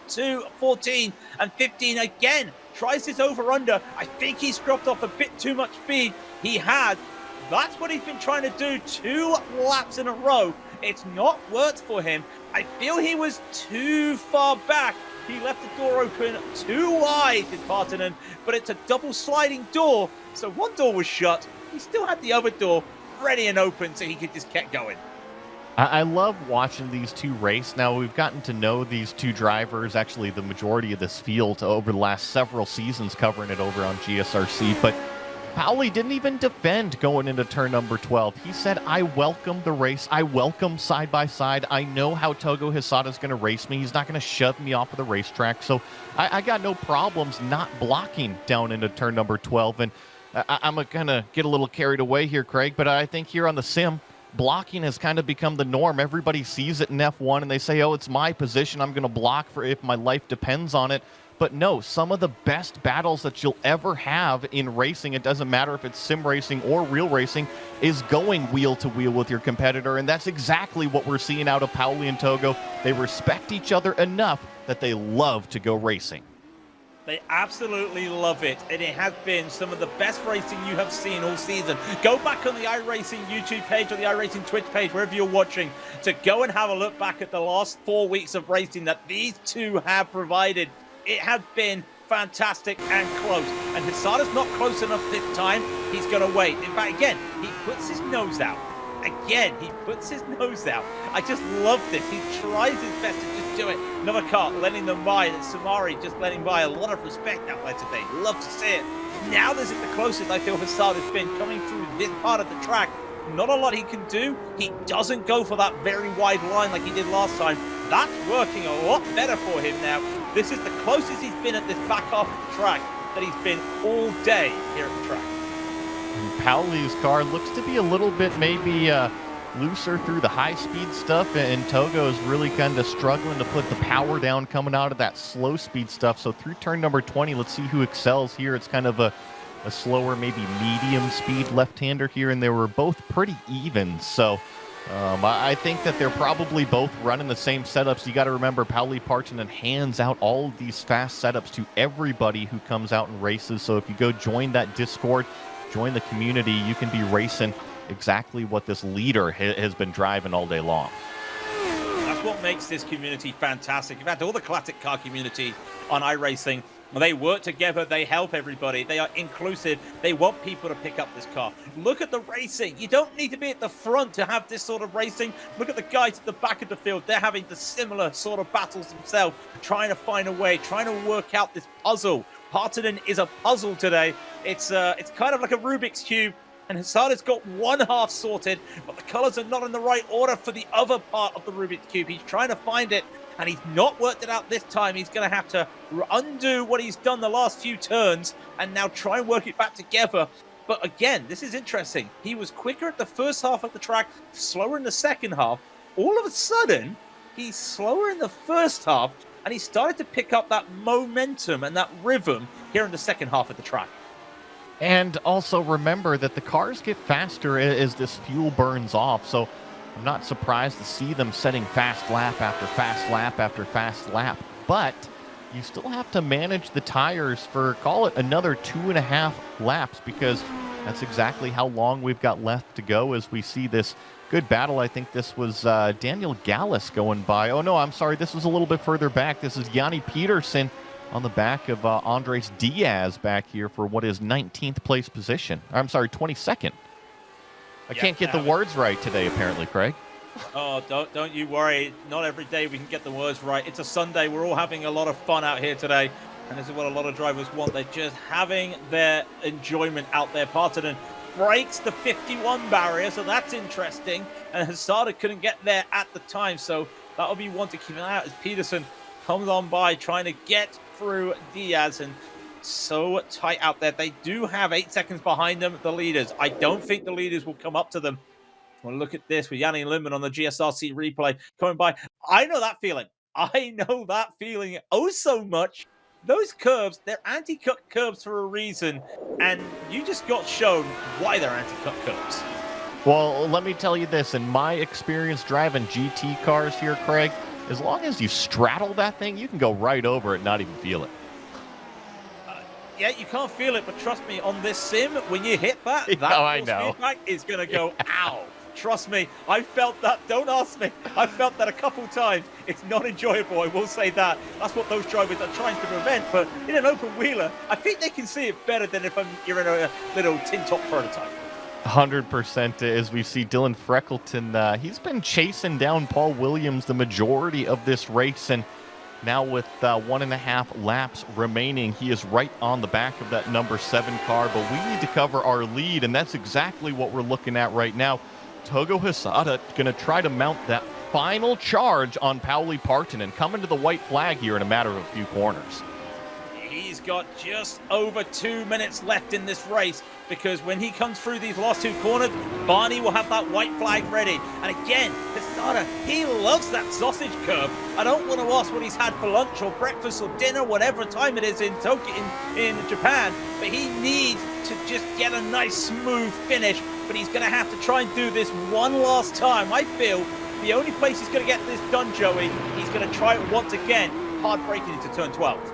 14 and 15 again. Tries his over-under. I think he's dropped off a bit too much speed. He has. That's what he's been trying to do 2 laps in a row. It's not worked for him. I feel he was too far back. He left the door open too wide, did Partanen, but it's a double sliding door. So one door was shut. He still had the other door ready and open, so he could just keep going. I love watching these 2 race. Now, we've gotten to know these 2 drivers, actually the majority of this field, over the last several seasons, covering it over on GSRC. But Paoli didn't even defend going into turn number 12. He said, I welcome the race. I welcome side by side. I know how Togo Asada is going to race me. He's not going to shove me off of the racetrack. So I got no problems not blocking down into turn number 12. And I'm going to get a little carried away here, Craig, but I think here on the sim, blocking has kind of become the norm. Everybody sees it in F1 and they say, oh, it's my position. I'm going to block for if my life depends on it. But no, some of the best battles that you'll ever have in racing, it doesn't matter if it's sim racing or real racing, is going wheel to wheel with your competitor. And that's exactly what we're seeing out of Paoli and Togo. They respect each other enough that they love to go racing. They absolutely love it, and it has been some of the best racing you have seen all season. Go back on the iRacing YouTube page or the iRacing Twitch page, wherever you're watching, to go and have a look back at the last 4 weeks of racing that these 2 have provided. It has been fantastic and close, and Asada's not close enough this time. He's going to wait. In fact, again, he puts his nose out. He puts his nose out. I just love this. He tries his best to just do it. Another car letting them by. Samari just letting by. A lot of respect out there today. Love to see it. Now this is the closest I feel Asada's been coming through this part of the track. Not a lot he can do. He doesn't go for that very wide line like he did last time. That's working a lot better for him now. This is the closest he's been at this back half of the track that he's been all day here at the track. Paoli's car looks to be a little bit maybe looser through the high-speed stuff, and Togo is really kind of struggling to put the power down coming out of that slow-speed stuff. So through turn number 20, let's see who excels here. It's kind of a slower, maybe medium-speed left-hander here, and they were both pretty even. So I think that they're probably both running the same setups. You got to remember, Pauli Partonen hands out all of these fast setups to everybody who comes out and races. So if you go join that Discord, join the community, you can be racing exactly what this leader has been driving all day long. That's what makes this community fantastic. In fact, all the classic car community on iRacing, they work together, they help everybody, they are inclusive, they want people to pick up this car. Look at the racing. You don't need to be at the front to have this sort of racing. Look at the guys at the back of the field. They're having the similar sort of battles themselves, trying to find a way, trying to work out this puzzle. Partonen is a puzzle today. It's kind of like a Rubik's Cube, and Hysada's got one half sorted, but the colors are not in the right order for the other part of the Rubik's Cube. He's trying to find it, and he's not worked it out this time. He's going to have to undo what he's done the last few turns and now try and work it back together. But again, this is interesting. He was quicker at the first half of the track, slower in the second half. All of a sudden, he's slower in the first half, and he started to pick up that momentum and that rhythm here in the second half of the track. And also remember that the cars get faster as this fuel burns off. So I'm not surprised to see them setting fast lap after fast lap after fast lap. But you still have to manage the tires for, call it, another 2.5 laps, because that's exactly how long we've got left to go as we see this good battle. I think this was Daniel Gallus going by. Oh, no, I'm sorry. This was a little bit further back. This is Yanni Peterson on the back of Andres Diaz back here for what is 19th place position. I'm sorry, 22nd. I can't get the words right today, apparently, Craig. Oh, don't you worry. Not every day we can get the words right. It's a Sunday. We're all having a lot of fun out here today, and this is what a lot of drivers want. They're just having their enjoyment out there. Partonen breaks the 51 barrier, so that's interesting, and Hysada couldn't get there at the time, so that'll be one to keep an eye out as Peterson comes on by trying to get through Diaz, and so tight out there. They do have 8 seconds behind them, the leaders. I don't think the leaders will come up to them. Well, look at this with Yanni Limon on the GSRC replay coming by. I know that feeling. I know that feeling oh so much. Those curves, they're anti-cut curves for a reason, and you just got shown why they're anti-cut curves. Well, let me tell you this. In my experience driving GT cars here, Craig, as long as you straddle that thing, you can go right over it and not even feel it. Yeah, you can't feel it, but trust me, on this sim, when you hit that, that I know. feedback is going to go, ow. Trust me, I felt that. Don't ask me. I felt that a couple times. It's not enjoyable, I will say that. That's what those drivers are trying to prevent, but in an open wheeler, I think they can see it better than if you're in a little tin-top prototype. 100% as we see Dylan Freckleton. He's been chasing down Paul Williams the majority of this race, and now with 1.5 laps remaining, he is right on the back of that number 7 car, but we need to cover our lead, and that's exactly what we're looking at right now. Togo Hysada going to try to mount that final charge on Pauli Partonen, coming to the white flag here in a matter of a few corners. He's got just over 2 minutes left in this race, because when he comes through these last 2 corners, Barney will have that white flag ready. And again, Hysada, he loves that sausage curve. I don't want to ask what he's had for lunch or breakfast or dinner, whatever time it is in Tokyo, in Japan, but he needs to just get a nice smooth finish. But he's going to have to try and do this one last time. I feel the only place he's going to get this done, Joey, he's going to try it once again, hard braking into turn 12.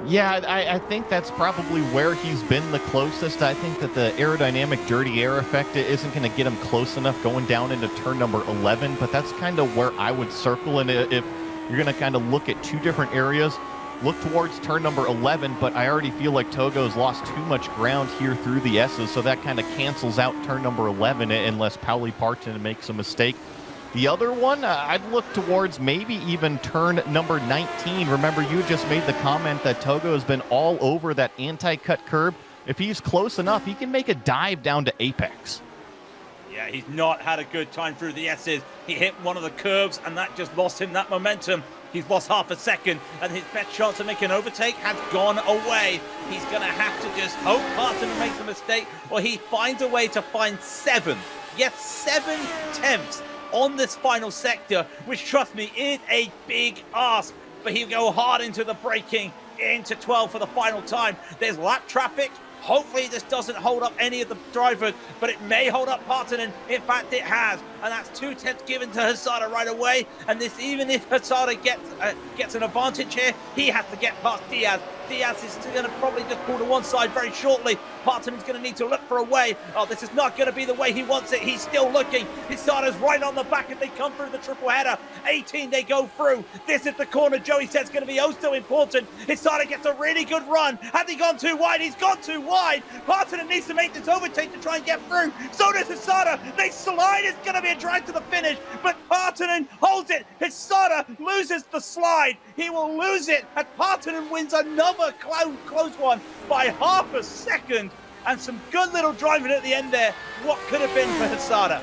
Yeah, I think that's probably where he's been the closest. I think that the aerodynamic dirty air effect isn't going to get him close enough going down into turn number 11, but that's kind of where I would circle. And if you're going to kind of look at 2 different areas, look towards turn number 11, but I already feel like Togo's lost too much ground here through the S's, so that kind of cancels out turn number 11 unless Pauli Partonen makes a mistake. The other one, I'd look towards maybe even turn number 19. Remember, you just made the comment that Togo has been all over that anti-cut curb. If he's close enough, he can make a dive down to apex. Yeah, he's not had a good time through the S's. He hit one of the curves, and that just lost him that momentum. He's lost half a second, and his best chance to make an overtake has gone away. He's going to have to just hope Partonen makes a mistake, or he finds a way to find 7. Yes, 7 tenths on this final sector, which, trust me, is a big ask. But he'll go hard into the braking, into 12 for the final time. There's lap traffic. Hopefully this doesn't hold up any of the drivers, but it may hold up Partonen. In fact, it has. And that's 2/10 given to Hosada right away. And this, even if Hosada gets an advantage here, he has to get past Diaz. Diaz is going to probably just pull to one side very shortly. Partonen's going to need to look for a way. Oh, this is not going to be the way he wants it. He's still looking. Hosada's right on the back as they come through the triple header. 18 they go through. This is the corner Joey said is going to be oh so important. Hosada gets a really good run. Has he gone too wide? He's gone too wide. Partonen needs to make this overtake to try and get through. So does Hosada. They slide. It's going to be a drag to the finish, but Partonen holds it. Hosada loses the slide. He will lose it, and Partonen wins another close one by half a second. And some good little driving at the end there. What could have been for Hosada?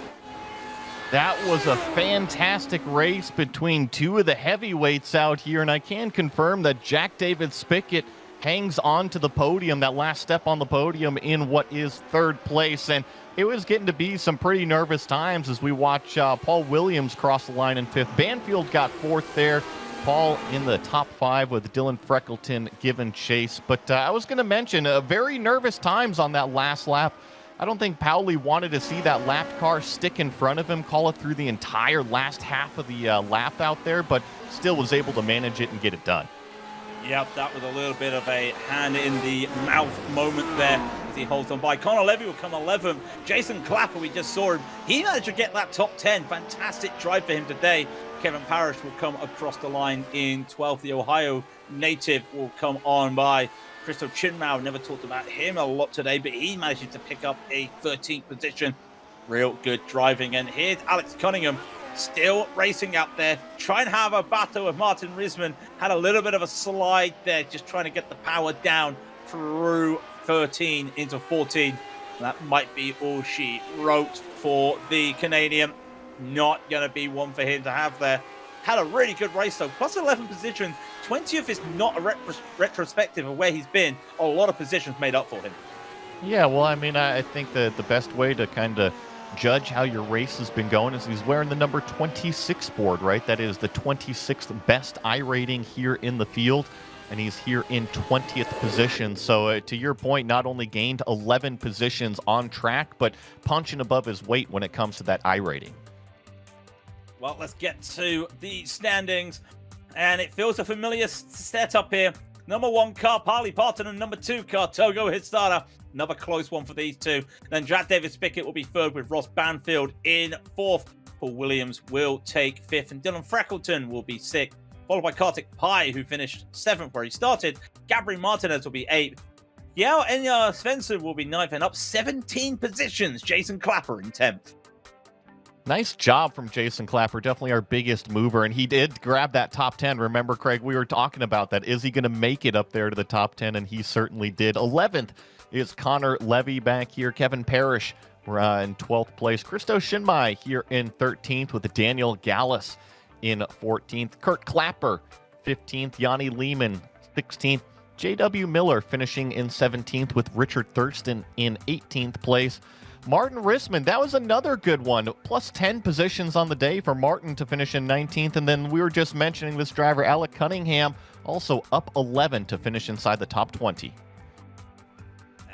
That was a fantastic race between two of the heavyweights out here, and I can confirm that Jack David Spickett hangs on to the podium, that last step on the podium, in what is third place. And it was getting to be some pretty nervous times as we watch Paul Williams cross the line in fifth. Banfield got fourth there. Paul in the top five with Dylan Freckleton giving chase. But I was going to mention very nervous times on that last lap. I don't think Pauli wanted to see that lap car stick in front of him, call it through the entire last half of the lap out there, but still was able to manage it and get it done. Yep, that was a little bit of a hand in the mouth moment there as he holds on by. Connor Levy will come 11th. Jason Clapper, we just saw him. He managed to get that top 10. Fantastic drive for him today. Kevin Parrish will come across the line in 12th. The Ohio native will come on by. Christo Chinmao, never talked about him a lot today, but he managed to pick up a 13th position. Real good driving. And here's Alex Cunningham, still racing out there, trying to have a battle with Martin Risman. Had a little bit of a slide there, just trying to get the power down through 13 into 14. That might be all she wrote for the Canadian. Not going to be one for him to have there. Had a really good race, though. Plus 11 positions. 20th is not a retrospective of where he's been. A lot of positions made up for him. Yeah, well, I mean, I think that the best way to kind of judge how your race has been going is he's wearing the number 26 board, right? That is the 26th best iRating here in the field, and he's here in 20th position. So to your point, not only gained 11 positions on track, but punching above his weight when it comes to that iRating. Well, let's get to the standings, and it feels a familiar setup here. Number 1 car, Parley Partonen. Number 2 car, Togo Hosada. Another close one for these two. Then Jack Davis Pickett will be third with Ross Banfield in 4th. Paul Williams will take 5th, and Dylan Freckleton will be 6th, followed by Kartik Pai, who finished 7th where he started. Gabriel Martinez will be 8th. Yao Enya Svensson will be 9th, and up 17 positions, Jason Clapper in 10th. Nice job from Jason Clapper, definitely our biggest mover, and he did grab that top 10. Remember, Craig, we were talking about that. Is he going to make it up there to the top 10? And he certainly did. 11th is Connor Levy back here. Kevin Parrish in 12th place. Christo Shinmai here in 13th with Daniel Gallus in 14th. Kurt Clapper, 15th. Yanni Lehman, 16th. J.W. Miller finishing in 17th with Richard Thurston in 18th place. Martin Risman, that was another good one. Plus 10 positions on the day for Martin to finish in 19th. And then we were just mentioning this driver, Alec Cunningham, also up 11 to finish inside the top 20.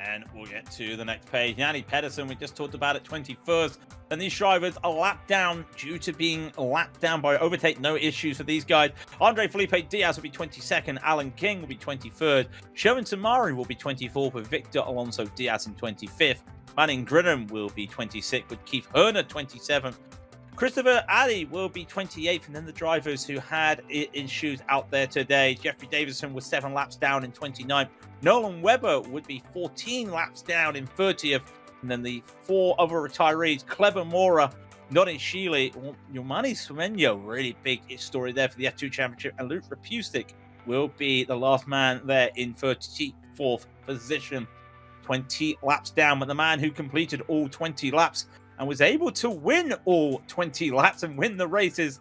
And we'll get to the next page. Yanni Pedersen, we just talked about it, 21st. And these drivers are lapped down due to being lapped down by overtake. No issues for these guys. Andre Felipe Diaz will be 22nd. Alan King will be 23rd. Sherwin Samari will be 24th with Victor Alonso Diaz in 25th. Manning Grinham will be 26th with Keith Herner 27th. Christopher Addy will be 28th, and then the drivers who had issues out there today. Jeffrey Davison was 7 laps down in 29th. Nolan Webber would be 14 laps down in 30th. And then the 4 other retirees, Clever Mora, Norin Sheely, Yomani Sumenyo, really big story there for the F2 Championship. And Luke Rapustik will be the last man there in 34th position. 20 laps down, but the man who completed all 20 laps and was able to win all 20 laps and win the races,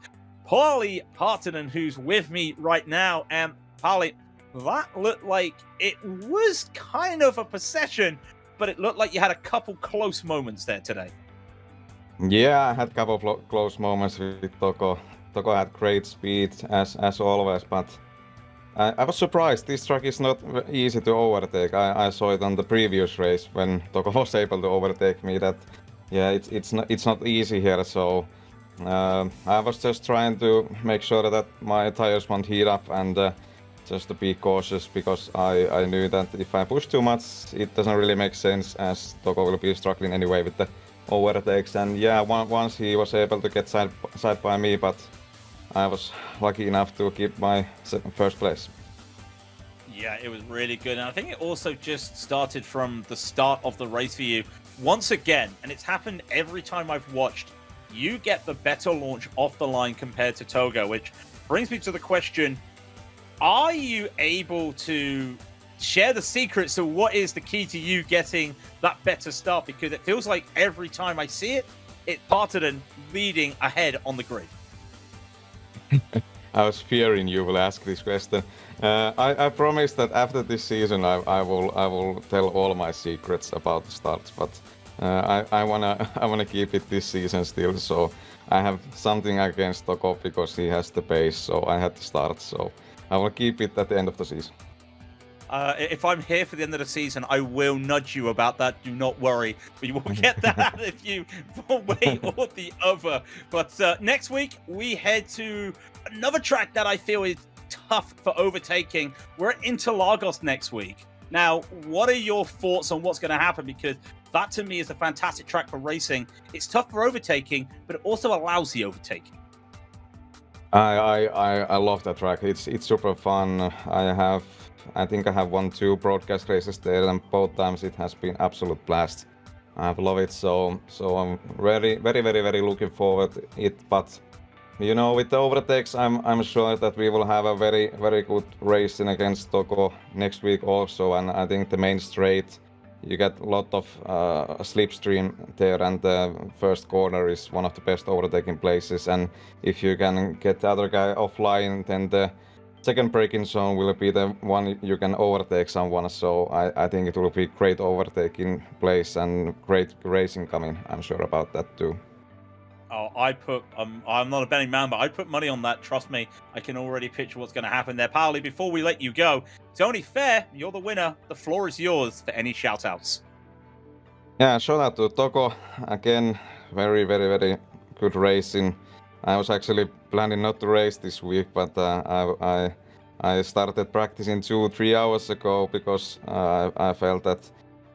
Paulie Partonen, who's with me right now. And Paulie, that looked like it was kind of a procession, but it looked like you had a couple close moments there today. Yeah, I had a couple of close moments with Toko. Toko had great speed as always, but I was surprised. This track is not easy to overtake. I saw it on the previous race when Toko was able to overtake me. That yeah, it's not easy here. So I was just trying to make sure that my tires won't heat up and just to be cautious because I knew that if I push too much, it doesn't really make sense as Toko will be struggling anyway with the overtakes. And yeah, once he was able to get side by me, but I was lucky enough to keep my first place. Yeah, it was really good. And I think it also just started from the start of the race for you. Once again, and it's happened every time I've watched, you get the better launch off the line compared to Togo, which brings me to the question, are you able to share the secrets of what is the key to you getting that better start? Because it feels like every time I see it, it's Partanen leading ahead on the grid. I was fearing you will ask this question. I promise that after this season I will tell all my secrets about the starts, but I wanna keep it this season still. So I have something against Toko because he has the pace, so I had to start. So I will keep it at the end of the season. If I'm here for the end of the season, I will nudge you about that. Do not worry. We will get that if you one way or the other. But next week, we head to another track that I feel is tough for overtaking. We're at Interlagos next week. Now, what are your thoughts on what's going to happen? Because that, to me, is a fantastic track for racing. It's tough for overtaking, but it also allows the overtaking. I love that track. It's super fun. I think I have won 2 broadcast races there, and both times it has been absolute blast. I love it so I'm very looking forward to it. But you know, with the overtakes, I'm sure that we will have a very good racing against Toko next week also. And I think the main straight, you get a lot of slipstream there, and the first corner is one of the best overtaking places. And if you can get the other guy offline, then the second braking zone will be the one you can overtake someone. So I think it will be great overtaking place and great racing coming. I'm sure about that too. Oh, I'm not a betting man, but I put money on that. Trust me, I can already picture what's going to happen there. Pauli, before we let you go, it's only fair. You're the winner. The floor is yours for any shout-outs. Yeah, shout out to Toko. Again, very good racing. I was actually planning not to race this week, but I started practicing 2-3 hours ago because I felt that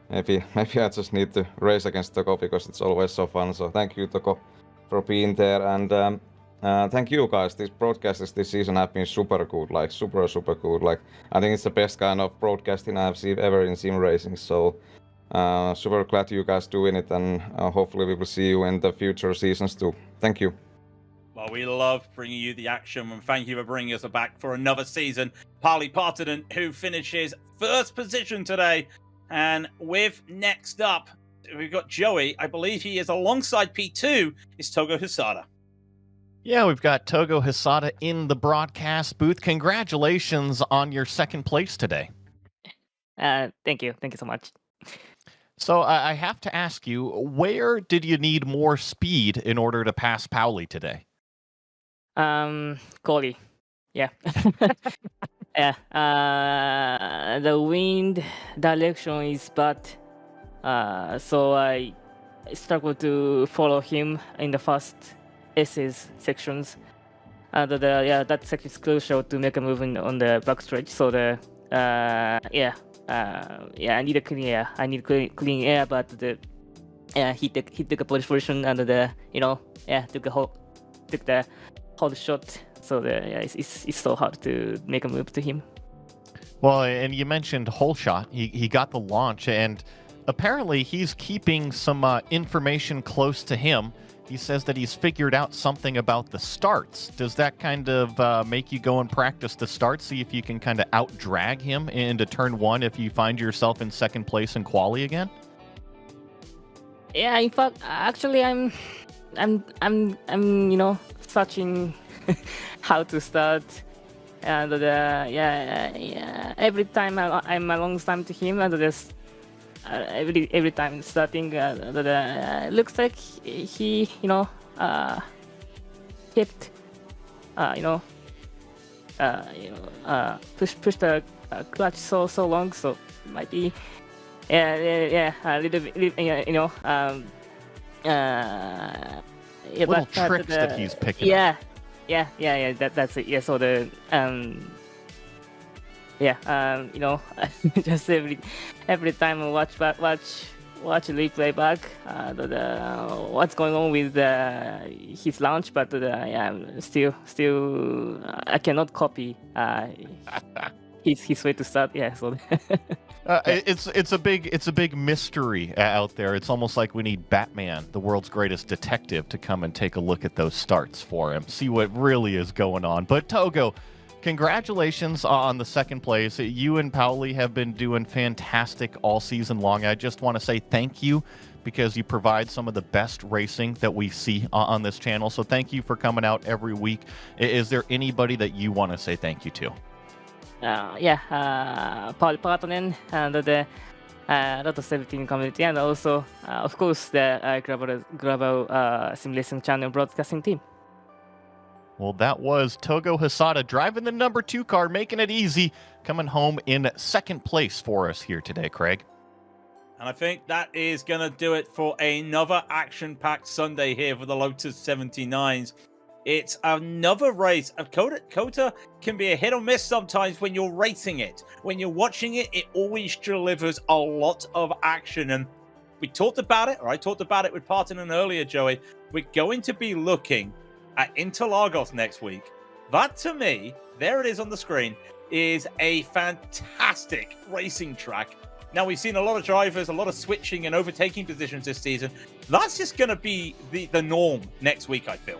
maybe I just need to race against Toko because it's always so fun. So thank you, Toko, for being there, and thank you guys. These broadcasts this season have been super good, like super good. Like I think it's the best kind of broadcasting I've seen ever in sim racing. So super glad you guys doing it, and hopefully we will see you in the future seasons too. Thank you. Well, we love bringing you the action, and thank you for bringing us back for another season. Pauli Partanen, who finishes first position today, and with next up, we've got Joey. I believe he is alongside P2. Is Togo Hisada. Yeah, we've got Togo Hisada in the broadcast booth. Congratulations on your second place today. Thank you so much. So I have to ask you, where did you need more speed in order to pass Pauli today? Corey. Yeah. Yeah. The wind direction is bad. So I struggled to follow him in the first S's sections. And that section is crucial to make a move on the backstretch. So I need a clean air. I need clean air, but he took a position and took the hold shot. So it's so hard to make a move to him. Well, and you mentioned hole shot. He got the launch, and apparently he's keeping some information close to him. He says that he's figured out something about the starts. Does that kind of make you go and practice the start, see if you can kind of out-drag him into turn 1 if you find yourself in second place in quali again? Yeah, in fact, actually, I'm searching how to start. And every time I'm alongside to him, and there's every time starting, looks like he kept push the clutch so long, so it might be a little bit, Little tricks that he's picking up. Yeah. That's it. Yeah. So the just every time I watch replay back, what's going on with his launch, but still I cannot copy his way to start. Yeah. So. It's a big mystery out there. It's almost like we need Batman, the world's greatest detective, to come and take a look at those starts for him, see what really is going on. But Togo, congratulations on the second place. You and Pauli have been doing fantastic all season long. I just want to say thank you because you provide some of the best racing that we see on this channel. So thank you for coming out every week. Is there anybody that you want to say thank you to? Paul Partonen and the Lotus 17 community, and also, of course, the Global Simulation Channel broadcasting team. Well, that was Togo Hisada driving the number 2 car, making it easy, coming home in second place for us here today, Craig. And I think that is going to do it for another action-packed Sunday here for the Lotus 79s. It's another race. COTA can be a hit or miss sometimes when you're racing it. When you're watching it, it always delivers a lot of action. And we talked about it, or I talked about it with Partonen earlier, Joey. We're going to be looking at Interlagos next week. That, to me, there it is on the screen, is a fantastic racing track. Now, we've seen a lot of drivers, a lot of switching and overtaking positions this season. That's just going to be the norm next week, I feel.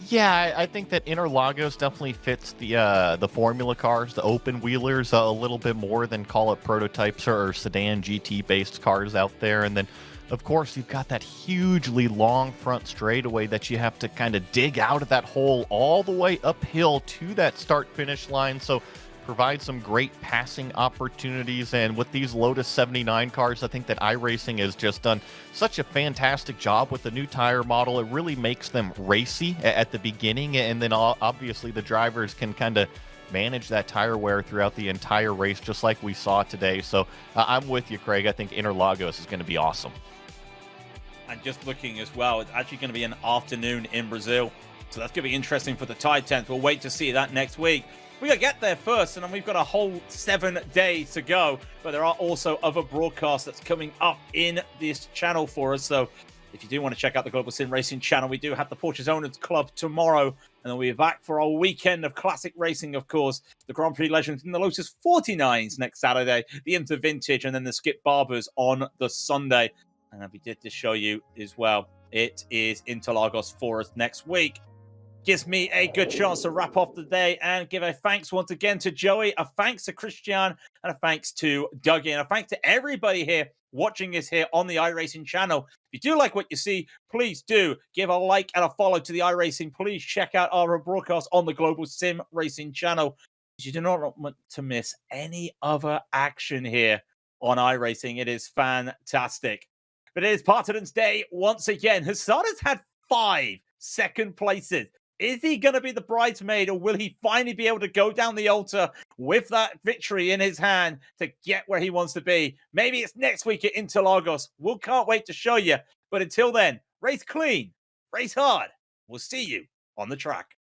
Yeah, I think that Interlagos definitely fits the Formula cars, the open wheelers, a little bit more than, call it, prototypes or sedan GT-based cars out there. And then, of course, you've got that hugely long front straightaway that you have to kind of dig out of that hole all the way uphill to that start-finish line. So provide some great passing opportunities. And with these Lotus 79 cars, I think that iRacing has just done such a fantastic job with the new tire model. It really makes them racy at the beginning, and then obviously the drivers can kind of manage that tire wear throughout the entire race, just like we saw today. So I'm with you, Craig. I think Interlagos is going to be awesome. And just looking as well, it's actually going to be an afternoon in Brazil, so that's going to be interesting for the Tide 10th. We'll wait to see that next week. We got to get there first, and then we've got a whole 7 days to go. But there are also other broadcasts that's coming up in this channel for us. So if you do want to check out the Global Sim Racing channel, we do have the Porsche Owners Club tomorrow. And then we'll be back for our weekend of classic racing, of course. The Grand Prix Legends in the Lotus 49s next Saturday, the Inter Vintage, and then the Skip Barbers on the Sunday. And we did just show you as well, it is Interlagos for us next week. Gives me a good chance to wrap off the day and give a thanks once again to Joey, a thanks to Christian, and a thanks to Dougie, and a thanks to everybody here watching us here on the iRacing channel. If you do like what you see, please do give a like and a follow to the iRacing. Please check out our broadcast on the Global Sim Racing channel. You do not want to miss any other action here on iRacing. It is fantastic. But it is Partonen's day once again. Hisada's had 5 second places. Is he going to be the bridesmaid, or will he finally be able to go down the altar with that victory in his hand to get where he wants to be? Maybe it's next week at Interlagos. We can't wait to show you. But until then, race clean, race hard. We'll see you on the track.